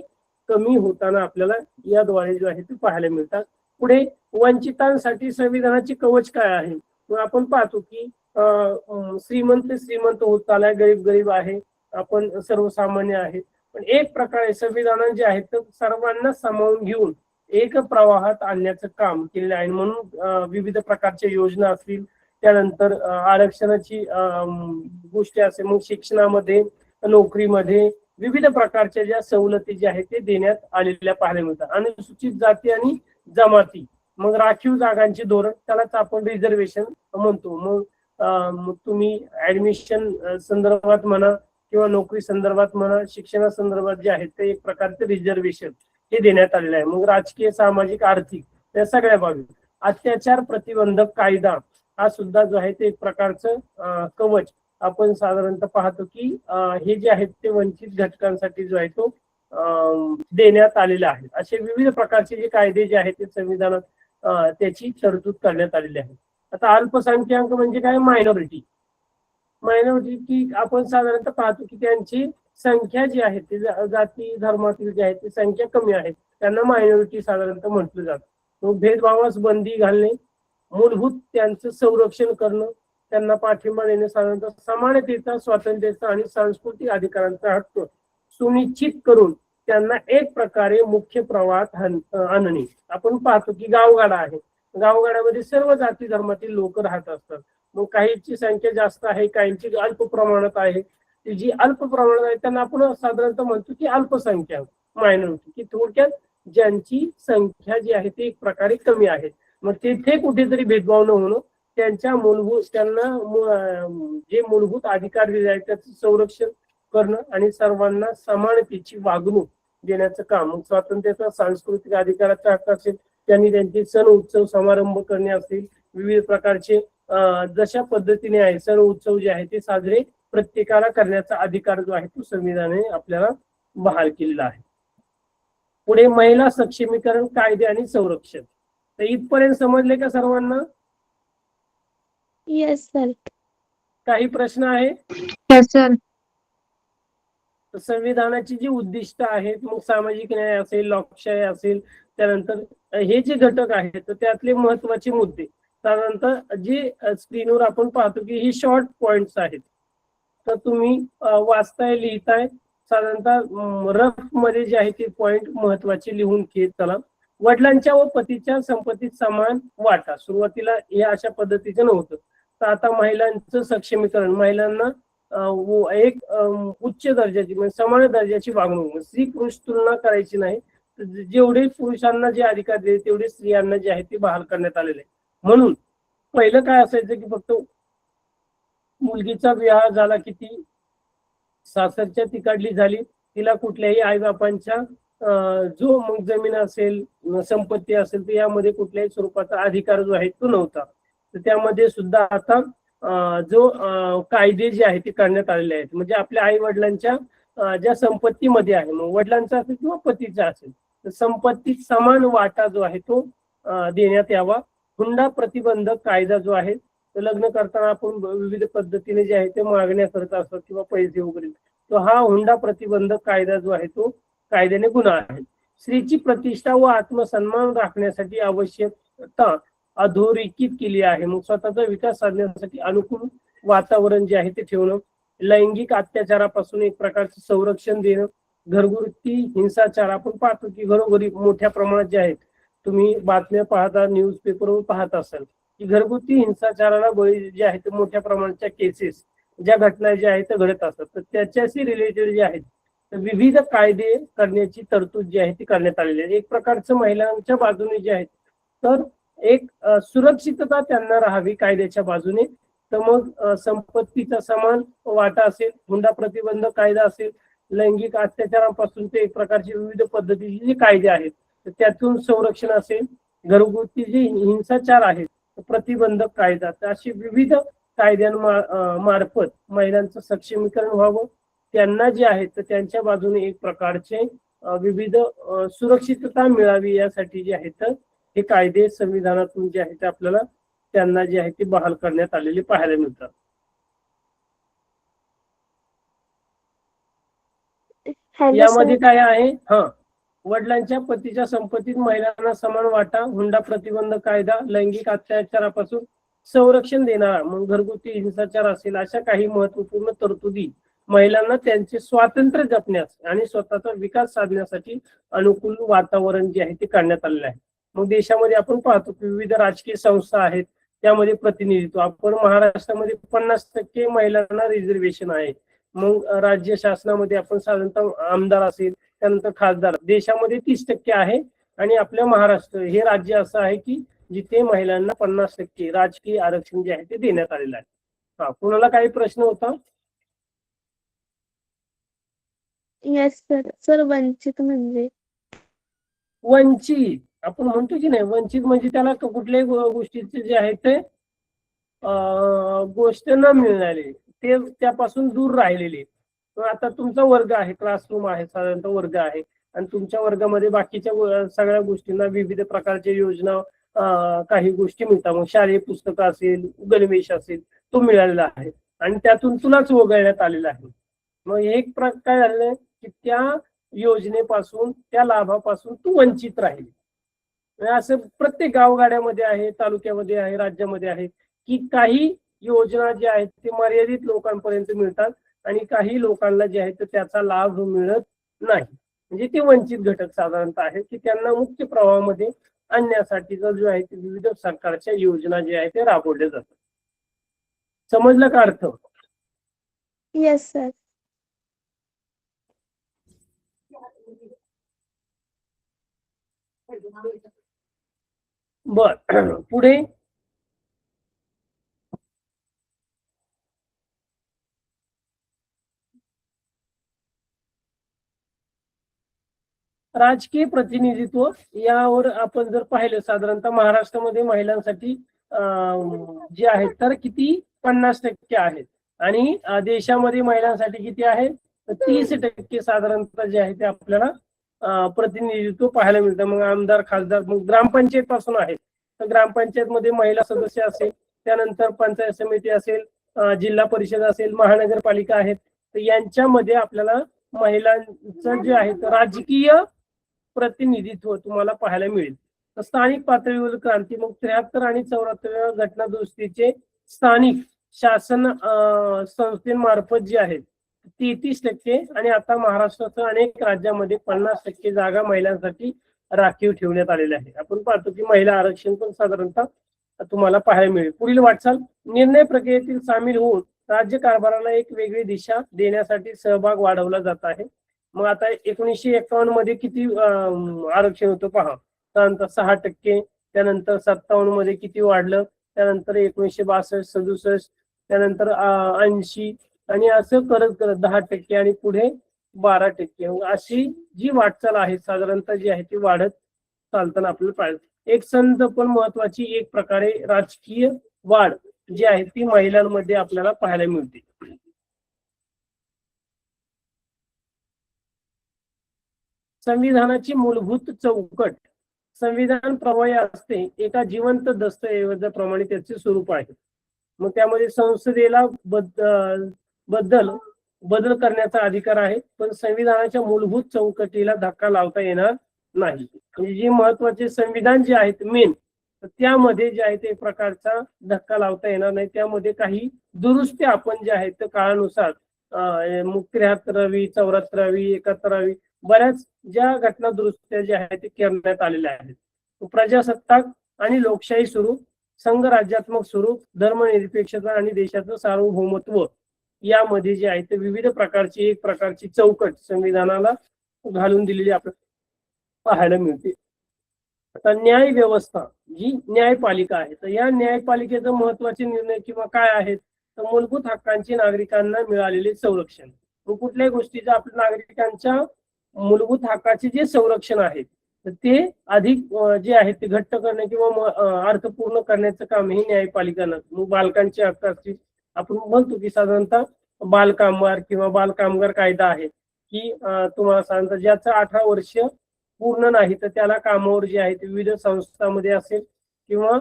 कमी होताना आपल्याला याद्वारे जे आहे ते पाहायला मिळतात. पुढे वंचितांसाठी संविधानाचे कवच काय आहे? मग आपण पाहतो की श्रीमंत श्रीमंत होत चाललाय, गरीब गरीब आहे, आपण सर्वसामान्य आहे. पण एक प्रकारे संविधान जे आहे तर सर्वांना सामावून घेऊन एक प्रवाहात आणण्याचं काम केलेलं आहे. म्हणून विविध प्रकारच्या योजना असतील, त्यानंतर आरक्षणाची गोष्टी असेल, मग शिक्षणामध्ये, नोकरीमध्ये विविध प्रकारच्या ज्या सवलती ज्या आहेत ते देण्यात आलेल्या पाहायला मिळतात. अनुसूचित जाती आणि जमाती, मग राखीव जागांचे धोरण, त्यालाच आपण रिझर्वेशन म्हणतो. मग तुम्ही ऍडमिशन संदर्भात म्हणा किंवा नोकरी संदर्भात म्हणा, शिक्षणा संदर्भात जे आहे ते एक प्रकारचे रिझर्वेशन हे देण्यात आलेलं आहे. मग राजकीय, सामाजिक, आर्थिक या सगळ्या बाबी. अत्याचार प्रतिबंधक कायदा हा सुद्धा जो आहे ते एक प्रकारचं कवच आपण साधारणतः पाहतो की हे जे आहेत ते वंचित घटकांसाठी जो आहे तो देण्यात आलेला आहे. असे विविध प्रकारचे जे कायदे जे आहेत ते संविधानात त्याची तरतूद करण्यात आलेली आहे. आता अल्पसंख्याक म्हणजे काय? मायनॉरिटी. मायनॉरिटी की आपण साधारणतः पाहतो की त्यांची संख्या जी आहे ती जाती धर्मातील जी आहे ती संख्या कमी आहे, त्यांना मायनॉरिटी साधारणतः म्हटलं जातं. मग भेदभावास बंदी घालणे, मूलभूत त्यांचं संरक्षण करणं, त्यांना पाठिंबा देणे, साधारणतः समानतेचा, स्वातंत्र्याचा आणि सांस्कृतिक अधिकारांचा हक्क सुनिश्चित करून त्यांना एक प्रकारे मुख्य प्रवाहात आणणे. आपण पाहतो की गावगाडा आहे, गावगाड्यामध्ये सर्व जाती धर्मातील लोक राहत असतात. मग काहींची संख्या जास्त आहे, काहींची अल्प प्रमाणात आहे. जी अल्प प्रमाणात आहे त्यांना आपण साधारणतः म्हणतो की अल्पसंख्याक, मायनॉरिटी, की थोडक्यात ज्यांची संख्या जी आहे ती एक प्रकारे कमी आहे. मग तेथे कुठेतरी भेदभाव न होणं, त्यांच्या मूलभूत, त्यांना जे मूलभूत अधिकार दिले आहेत त्याचं संरक्षण करणं आणि सर्वांना समानतेची वागणूक देण्याचं काम. मग स्वातंत्र्याचा, सांस्कृतिक अधिकाराचा हक्क असेल, त्यांनी त्यांचे सण उत्सव समारंभ करणे असतील, विविध प्रकारचे जशा पद्धतीने आहे सण उत्सव जे आहे ते साजरे प्रत्येकाला करण्याचा अधिकार जो आहे तो संविधानाने आपल्याला बहाल केलेला आहे. पुढे महिला सक्षमीकरण कायदे आणि संरक्षण. तर इथपर्यंत समजले का सर्वांना? Yes sir. काही प्रश्न आहे? सर. संविधानाची जी उद्दिष्ट आहेत, मग सामाजिक न्याय असेल, लोकशाही असेल, त्यानंतर हे जे घटक आहेत तर त्यातले महत्वाचे मुद्दे साधारणतः जे स्क्रीनवर आपण पाहतो की ही शॉर्ट पॉइंट्स आहेत, तर तुम्ही वाचताय, लिहिताय, साधारणतः रफ मध्ये जे आहे ते पॉइंट महत्वाचे लिहून घेत चला. वडिलांच्या व पतीच्या संपत्तीत समान वाटा. सुरुवातीला हे अशा पद्धतीचं नव्हतं, तर आता महिलांचं सक्षमीकरण, महिलांना एक उच्च दर्जाची म्हणजे समान दर्जाची वागणूक, स्त्री पुरुष तुलना करायची नाही, जेवढे पुरुषांना जे अधिकार दिले तेवढे स्त्रियांना जे आहे ते बहाल करण्यात आलेले आहे. म्हणून पहिलं काय असायचं की फक्त मुलगीचा विवाह झाला की ती सासरच्या तिकडली झाली, तिला कुठल्याही आईबापांच्या जो मग जमीन असेल, संपत्ती असेल, तर यामध्ये कुठल्याही स्वरूपाचा अधिकार जो आहे तो नव्हता. तर त्यामध्ये सुद्धा आता जो कायदे जे आहे ते करण्यात आलेले आहेत. म्हणजे आपल्या आई वडिलांच्या ज्या संपत्तीमध्ये आहे, मग वडिलांचा असेल किंवा पतीचा असेल, तर संपत्तीत समान वाटा जो आहे तो देण्यात यावा. हुंडा प्रतिबंधक कायदा जो आहे, तर लग्न करताना आपण विविध पद्धतीने जे आहे ते मागण्या करत असतो किंवा पैसे वगैरे, तो हा हुंडा प्रतिबंधक कायदा जो आहे तो कायद्याने गुन्हा आहे. स्त्रीची प्रतिष्ठा व आत्मसन्मान राखण्यासाठी आवश्यकता अधोरेखित केली आहे. मग स्वतःचा विकास साधण्यासाठी अनुकूल वातावरण जे आहे ते ठेवणं, लैंगिक अत्याचारापासून एक प्रकारचं संरक्षण देणं, घरगुती हिंसाचार आपण पाहतो की घरोघरी मोठ्या प्रमाणात जे आहेत, तुम्ही बातम्या पाहता, न्यूज पेपरवर पाहत असाल की घरगुती हिंसाचाराला बळी जे आहे ते मोठ्या प्रमाणाच्या केसेस, ज्या घटना ज्या आहेत त्या घडत असतात, तर त्याच्याशी रिलेटेड जे आहेत विविध कायदे करण्याची तरतूद जी आहे ती करण्यात आलेली आहे. एक प्रकारचं महिलांच्या बाजूने जे आहेत तर एक सुरक्षितता त्यांना राहावी कायद्याच्या बाजूने. तर मग संपत्तीचा समान वाटा असेल, हुंडा प्रतिबंधक कायदा असेल, लैंगिक अत्याचारांपासून ते एक प्रकारचे विविध पद्धतीचे जे कायदे आहेत तर त्यातून संरक्षण असेल, घरगुती जे हिंसाचार आहेत प्रतिबंधक कायदा, तर अशी विविध कायद्यांमार्फत महिलांचं सक्षमीकरण व्हावं, त्यांना जे आहे तर त्यांच्या बाजूने एक प्रकारचे विविध सुरक्षितता मिळावी यासाठी जे आहे तर हे कायदे संविधानातून जे आहे ते आपल्याला त्यांना जे आहे ते बहाल करण्यात आलेले पाहायला मिळतात. हॅलो यामध्ये सर. काय आहे, वडिलांच्या पतीच्या संपत्तीत महिलांना समान वाटा, हुंडा प्रतिबंध कायदा, लैंगिक अत्याचारापासून संरक्षण देणारा, मग घरगुती हिंसाचार असेल, अशा काही महत्वपूर्ण तरतुदी महिलांना त्यांचे स्वातंत्र्य जपण्यास आणि स्वतःचा विकास साधण्यासाठी अनुकूल वातावरण जे आहे ते करण्यात आलेलं आहे. मग देशामध्ये आपण पाहतो की विविध राजकीय संस्था आहेत, त्यामध्ये प्रतिनिधित्व आपण महाराष्ट्रामध्ये 50% महिलांना रिझर्वेशन आहे. मग राज्य शासनामध्ये आपण साधारणतः आमदार असेल, त्यानंतर खासदार, देशामध्ये 30% आहे. आणि आपल्या महाराष्ट्र हे राज्य असं आहे की जिथे महिलांना 50% राजकीय आरक्षण जे आहे ते देण्यात आलेलं आहे. कुणाला काही प्रश्न होता? Yes sir. सर वंचित म्हणजे? वंचित आपण म्हणतो की नाही, वंचित म्हणजे त्याला कुठल्याही गोष्टीचे जे आहे ते गोष्ट न मिळणारे, ते त्यापासून दूर राहिलेले. आता तुमचा वर्ग आहे, क्लासरूम आहे, साधारणतः वर्ग आहे, आणि तुमच्या वर्गामध्ये बाकीच्या सगळ्या गोष्टींना विविध प्रकारच्या योजना, काही गोष्टी मिळतात. मग शालेय पुस्तकं असेल, गणवेश असेल, तो मिळालेला आहे आणि त्यातून तुलाच वगळण्यात आलेला आहे. मग एक काय झालं की त्या योजनेपासून, त्या लाभापासून तू वंचित राहील. असं प्रत्येक गावगाड्यामध्ये आहे, तालुक्यामध्ये आहे, राज्यामध्ये आहे की काही योजना ज्या आहेत ते मर्यादित लोकांपर्यंत मिळतात आणि काही लोकांना जे आहे त्याचा लाभ मिळत नाही. म्हणजे ते वंचित घटक साधारणतः आहेत की त्यांना मुख्य प्रवाहामध्ये आणण्यासाठीचा जो आहे ते विविध सरकारच्या योजना ज्या आहेत ते राबवल्या जातात. समजलं का अर्थ? Yes sir. बर पुढे राजकीय प्रतिनिधित्व यावर आपण जर पाहिलं, साधारणतः महाराष्ट्रामध्ये महिलांसाठी जे आहेत तर किती 50% आहेत आणि देशामध्ये महिलांसाठी किती आहे 30% साधारणतः जे आहे ते आपल्याला प्रतिनिधित्व पाहायला मिळतं. मग आमदार, खासदार, मग ग्रामपंचायत पासून आहे तर ग्रामपंचायत मध्ये महिला सदस्य असेल, त्यानंतर पंचायत समिती असेल, जिल्हा परिषद असेल, महानगरपालिका आहेत, तर यांच्यामध्ये आपल्याला महिलांचं जे आहे राजकीय प्रतिनिधित्व तुम्हाला पाहायला मिळेल. स्थानिक पातळीवर क्रांती, मग 73 आणि 74 घटना दुरुस्तीचे स्थानिक शासन संस्थेमार्फत जे आहेत 33% आणि आता महाराष्ट्रासह अनेक राज्यामध्ये 50% जागा महिलांसाठी राखीव ठेवण्यात आलेल्या आहे. आपण पाहतो की महिला आरक्षण पण साधारणतः तुम्हाला पाहायला मिळेल. पुढील वाटचाल, निर्णय प्रक्रियेतील सामील होऊन राज्य कारभाराला एक वेगळी दिशा देण्यासाठी सहभाग वाढवला जात आहे. मग आता 1951 मध्ये किती आरक्षण होतं पहा, त्यानंतर 6%, त्यानंतर 57 मध्ये किती वाढलं, त्यानंतर 1962, 67, त्यानंतर 80 आणि असं करत करत 10% आणि पुढे 12%. अशी जी वाटचाल आहे साधारणतः जी आहे ती वाढत चालताना आपल्याला पाहिजे. एक संत पण महत्वाची एक प्रकारे राजकीय वाढ जी आहे ती महिलांमध्ये आपल्याला पाहायला मिळते. संविधानाची मूलभूत चौकट, संविधान प्रवाही असते एका जिवंत दस्तऐवजाप्रमाणे त्याचे स्वरूप आहे. मग त्यामध्ये संसदेला बदल करण्याचा अधिकार आहे, पण संविधानाच्या मूलभूत चौकटीला धक्का लावता येणार नाही. म्हणजे जे महत्वाचे संविधान जे आहेत मेन, त्यामध्ये जे आहे ते प्रकारचा धक्का लावता येणार नाही. त्यामध्ये काही दुरुस्ती आपण जे आहेत ते काळानुसार 73वी, 74वी, 71वी बऱ्याच ज्या घटना दुरुस्त्या ज्या आहेत ते करण्यात आलेल्या आहेत. प्रजासत्ताक आणि लोकशाही स्वरूप, संघराज्यात्मक स्वरूप, धर्मनिरपेक्षता आणि देशाचं सार्वभौमत्व यामध्ये जे आहे ते विविध प्रकारची एक प्रकारची चौकट संविधानाला घालून दिलेली आपल्याला पाहायला मिळते. आता न्याय व्यवस्था जी न्यायपालिका आहे, तर या न्यायपालिकेचे महत्वाचे निर्णय किंवा काय आहेत, तर मूलभूत हक्कांचे नागरिकांना मिळालेले संरक्षण. कुठल्याही गोष्टीचं आपल्या नागरिकांच्या मूलभूत हक्काचे जे संरक्षण आहे तर ते अधिक जे आहे ते घट्ट करणे किंवा अर्थपूर्ण करण्याचं काम हे न्यायपालिकांना. मग बालकांचे हक्क असतील, आपण म्हणतो की साधारणतः बालकामगार किंवा बालकामगार कायदा आहे की तुम्हाला साधारणतः ज्याचं 18 वर्ष पूर्ण नाही तर त्याला कामावर जे आहे ते विविध संस्थांमध्ये असेल किंवा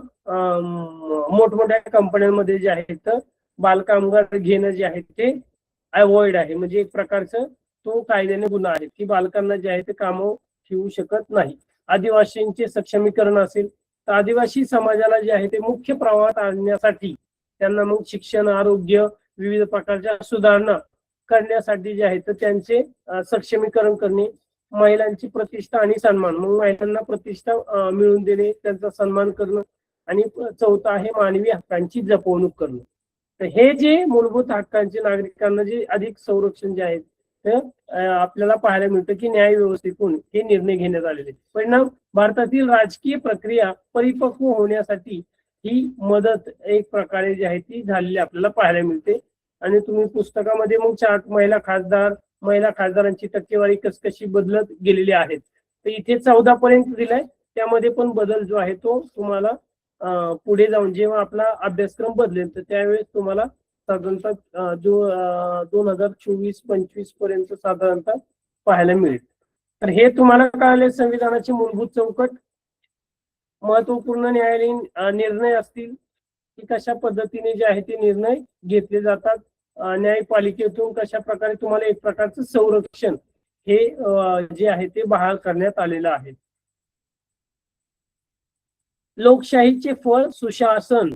मोठमोठ्या कंपन्यांमध्ये जे आहे तर बालकामगार घेणं जे आहे ते अवॉइड आहे. म्हणजे एक प्रकारचं तो कायद्याने गुन्हा आहे की बालकांना जे आहे ते कामं ठेवू शकत नाही. आदिवासींचे सक्षमीकरण असेल तर आदिवासी समाजाला जे आहे ते मुख्य प्रवाहात आणण्यासाठी त्यांना मग शिक्षण, आरोग्य, विविध प्रकारच्या सुधारणा करण्यासाठी जे आहे तर त्यांचे सक्षमीकरण करणे, महिलांची प्रतिष्ठा आणि सन्मान, मग महिलांना प्रतिष्ठा मिळवून देणे, त्यांचा सन्मान करणं, आणि चौथा आहे मानवी हक्कांची जपवणूक करणं. तर हे जे मूलभूत हक्कांचे नागरिकांना जे अधिक संरक्षण जे आहे तर आपल्याला पाहायला मिळतं की न्याय व्यवस्थेतून हे निर्णय घेण्यात आलेले. परिणाम भारतातील राजकीय प्रक्रिया परिपक्व होण्यासाठी ही मदत एक प्रकारे जी आहे ती झालेली आपल्याला पाहायला मिळते. आणि तुम्ही पुस्तकामध्ये मग चार्ट महिला खासदारांची टक्केवारी कशी बदलत गेलेली आहेत. तर इथे 14 पर्यंत दिलाय, त्यामध्ये पण बदल जो आहे तो तुम्हाला पुढे जाऊन जेव्हा आपला अभ्यासक्रम बदलेल तर त्यावेळेस तुम्हाला साधारणतः जो 2024-25 पर्यंत साधारणतः पाहायला मिळेल. तर हे तुम्हाला कळाले संविधानाची मूलभूत चौकट, महत्वपूर्ण न्यायालयीन निर्णय असतील की कशा पद्धतीने जे आहे ते निर्णय घेतले जातात, न्यायपालिकेतून कशा प्रकारे तुम्हाला एक प्रकारचं संरक्षण हे जे आहे ते बहाल करण्यात आलेलं आहे. लोकशाहीचे फळ सुशासन,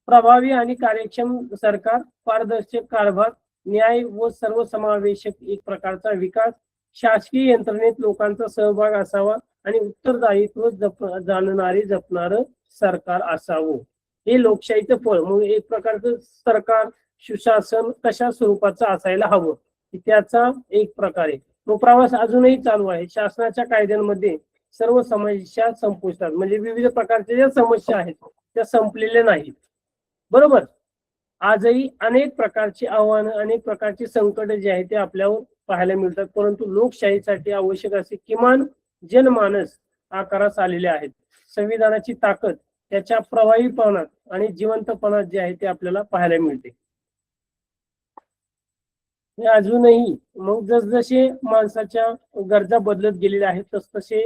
प्रभावी आणि कार्यक्षम सरकार, पारदर्शक कारभार, न्याय व सर्वसमावेशक एक प्रकारचा विकास, शासकीय यंत्रणेत लोकांचा सहभाग असावा आणि उत्तरदायित्व जपणारं सरकार असावं. हे लोकशाहीचं फळ. मग एक प्रकारचं सरकार सुशासन कशा स्वरूपाचं असायला हवं त्याचा एक प्रकारे तो प्रवास अजूनही चालू आहे. शासनाच्या कायद्यांमध्ये सर्व समस्या संपुष्टात, म्हणजे विविध प्रकारच्या ज्या समस्या आहेत त्या संपलेल्या नाहीत. बरोबर. आजही अनेक प्रकारची आव्हानं, अनेक प्रकारची संकट जे आहे ते आपल्यावर पाहायला मिळतात, परंतु लोकशाहीसाठी आवश्यक असे किमान जनमानस आकारास आलेले आहेत. संविधानाची ताकद त्याच्या प्रभावीपणात आणि जिवंतपणात जे आहे ते आपल्याला पाहायला मिळते. अजूनही मग जसजसे माणसाच्या गरजा बदलत गेलेल्या आहेत तसतसे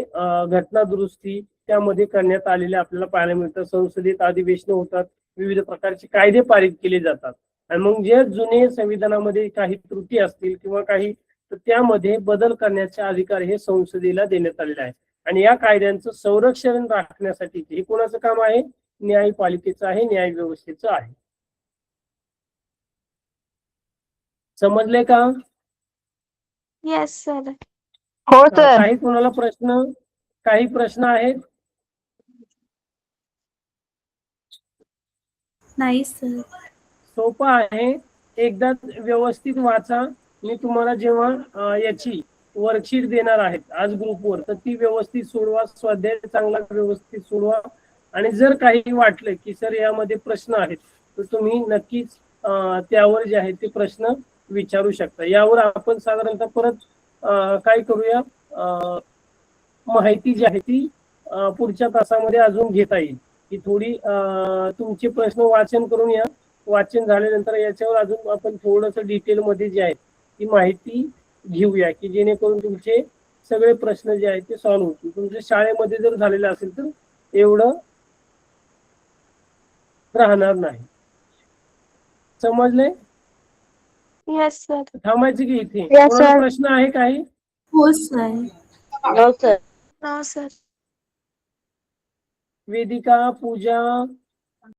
घटना दुरुस्ती त्यामध्ये करण्यात आलेल्या आपल्याला पाहायला मिळतं. संसदेत अधिवेशन होतात, विविध प्रकारचे कायदे पारित केले जातात, आणि मग जे जुने संविधानामध्ये काही त्रुटी असतील किंवा काही, तर त्यामध्ये बदल करण्याचे अधिकार हे संसदेला देण्यात आलेले आहे. आणि या कायद्यांचं संरक्षण राखण्यासाठी हे कोणाचं काम आहे? न्यायपालिकेचं आहे, न्याय व्यवस्थेचं आहे. समजले का? Yes sir. हो सर. काही कोणाला काही प्रश्न आहेत? नाही सर. सोपं आहे, एकदा व्यवस्थित वाचा. मी तुम्हाला जेव्हा याची वर्कशीट देणार आहेत आज ग्रुपवर, तर ती व्यवस्थित सोडवा, स्वाध्याय चांगला व्यवस्थित सोडवा. आणि जर काही वाटलं की सर यामध्ये प्रश्न आहेत तर तुम्ही नक्कीच त्यावर जे आहे ते प्रश्न विचारू शकता. यावर आपण साधारणतः परत काय करूया, माहिती जी आहे ती पुढच्या तासामध्ये अजून घेता येईल. की थोडी तुमचे प्रश्न वाचन करून या. वाचन झाल्यानंतर याच्यावर अजून आपण थोडंसं डिटेलमध्ये जे आहे ती माहिती घेऊया, की जेणेकरून तुमचे सगळे प्रश्न जे आहेत ते सॉल्व्ह होतील. तुमच्या शाळेमध्ये जर झालेलं असेल तर एवढं राहणार नाही. समजले? Yes sir. थांबायचं की इथे? Yes, कोणाला sir. प्रश्न आहे काही? हो सर. हो सर. No sir. वेदिका, पूजा,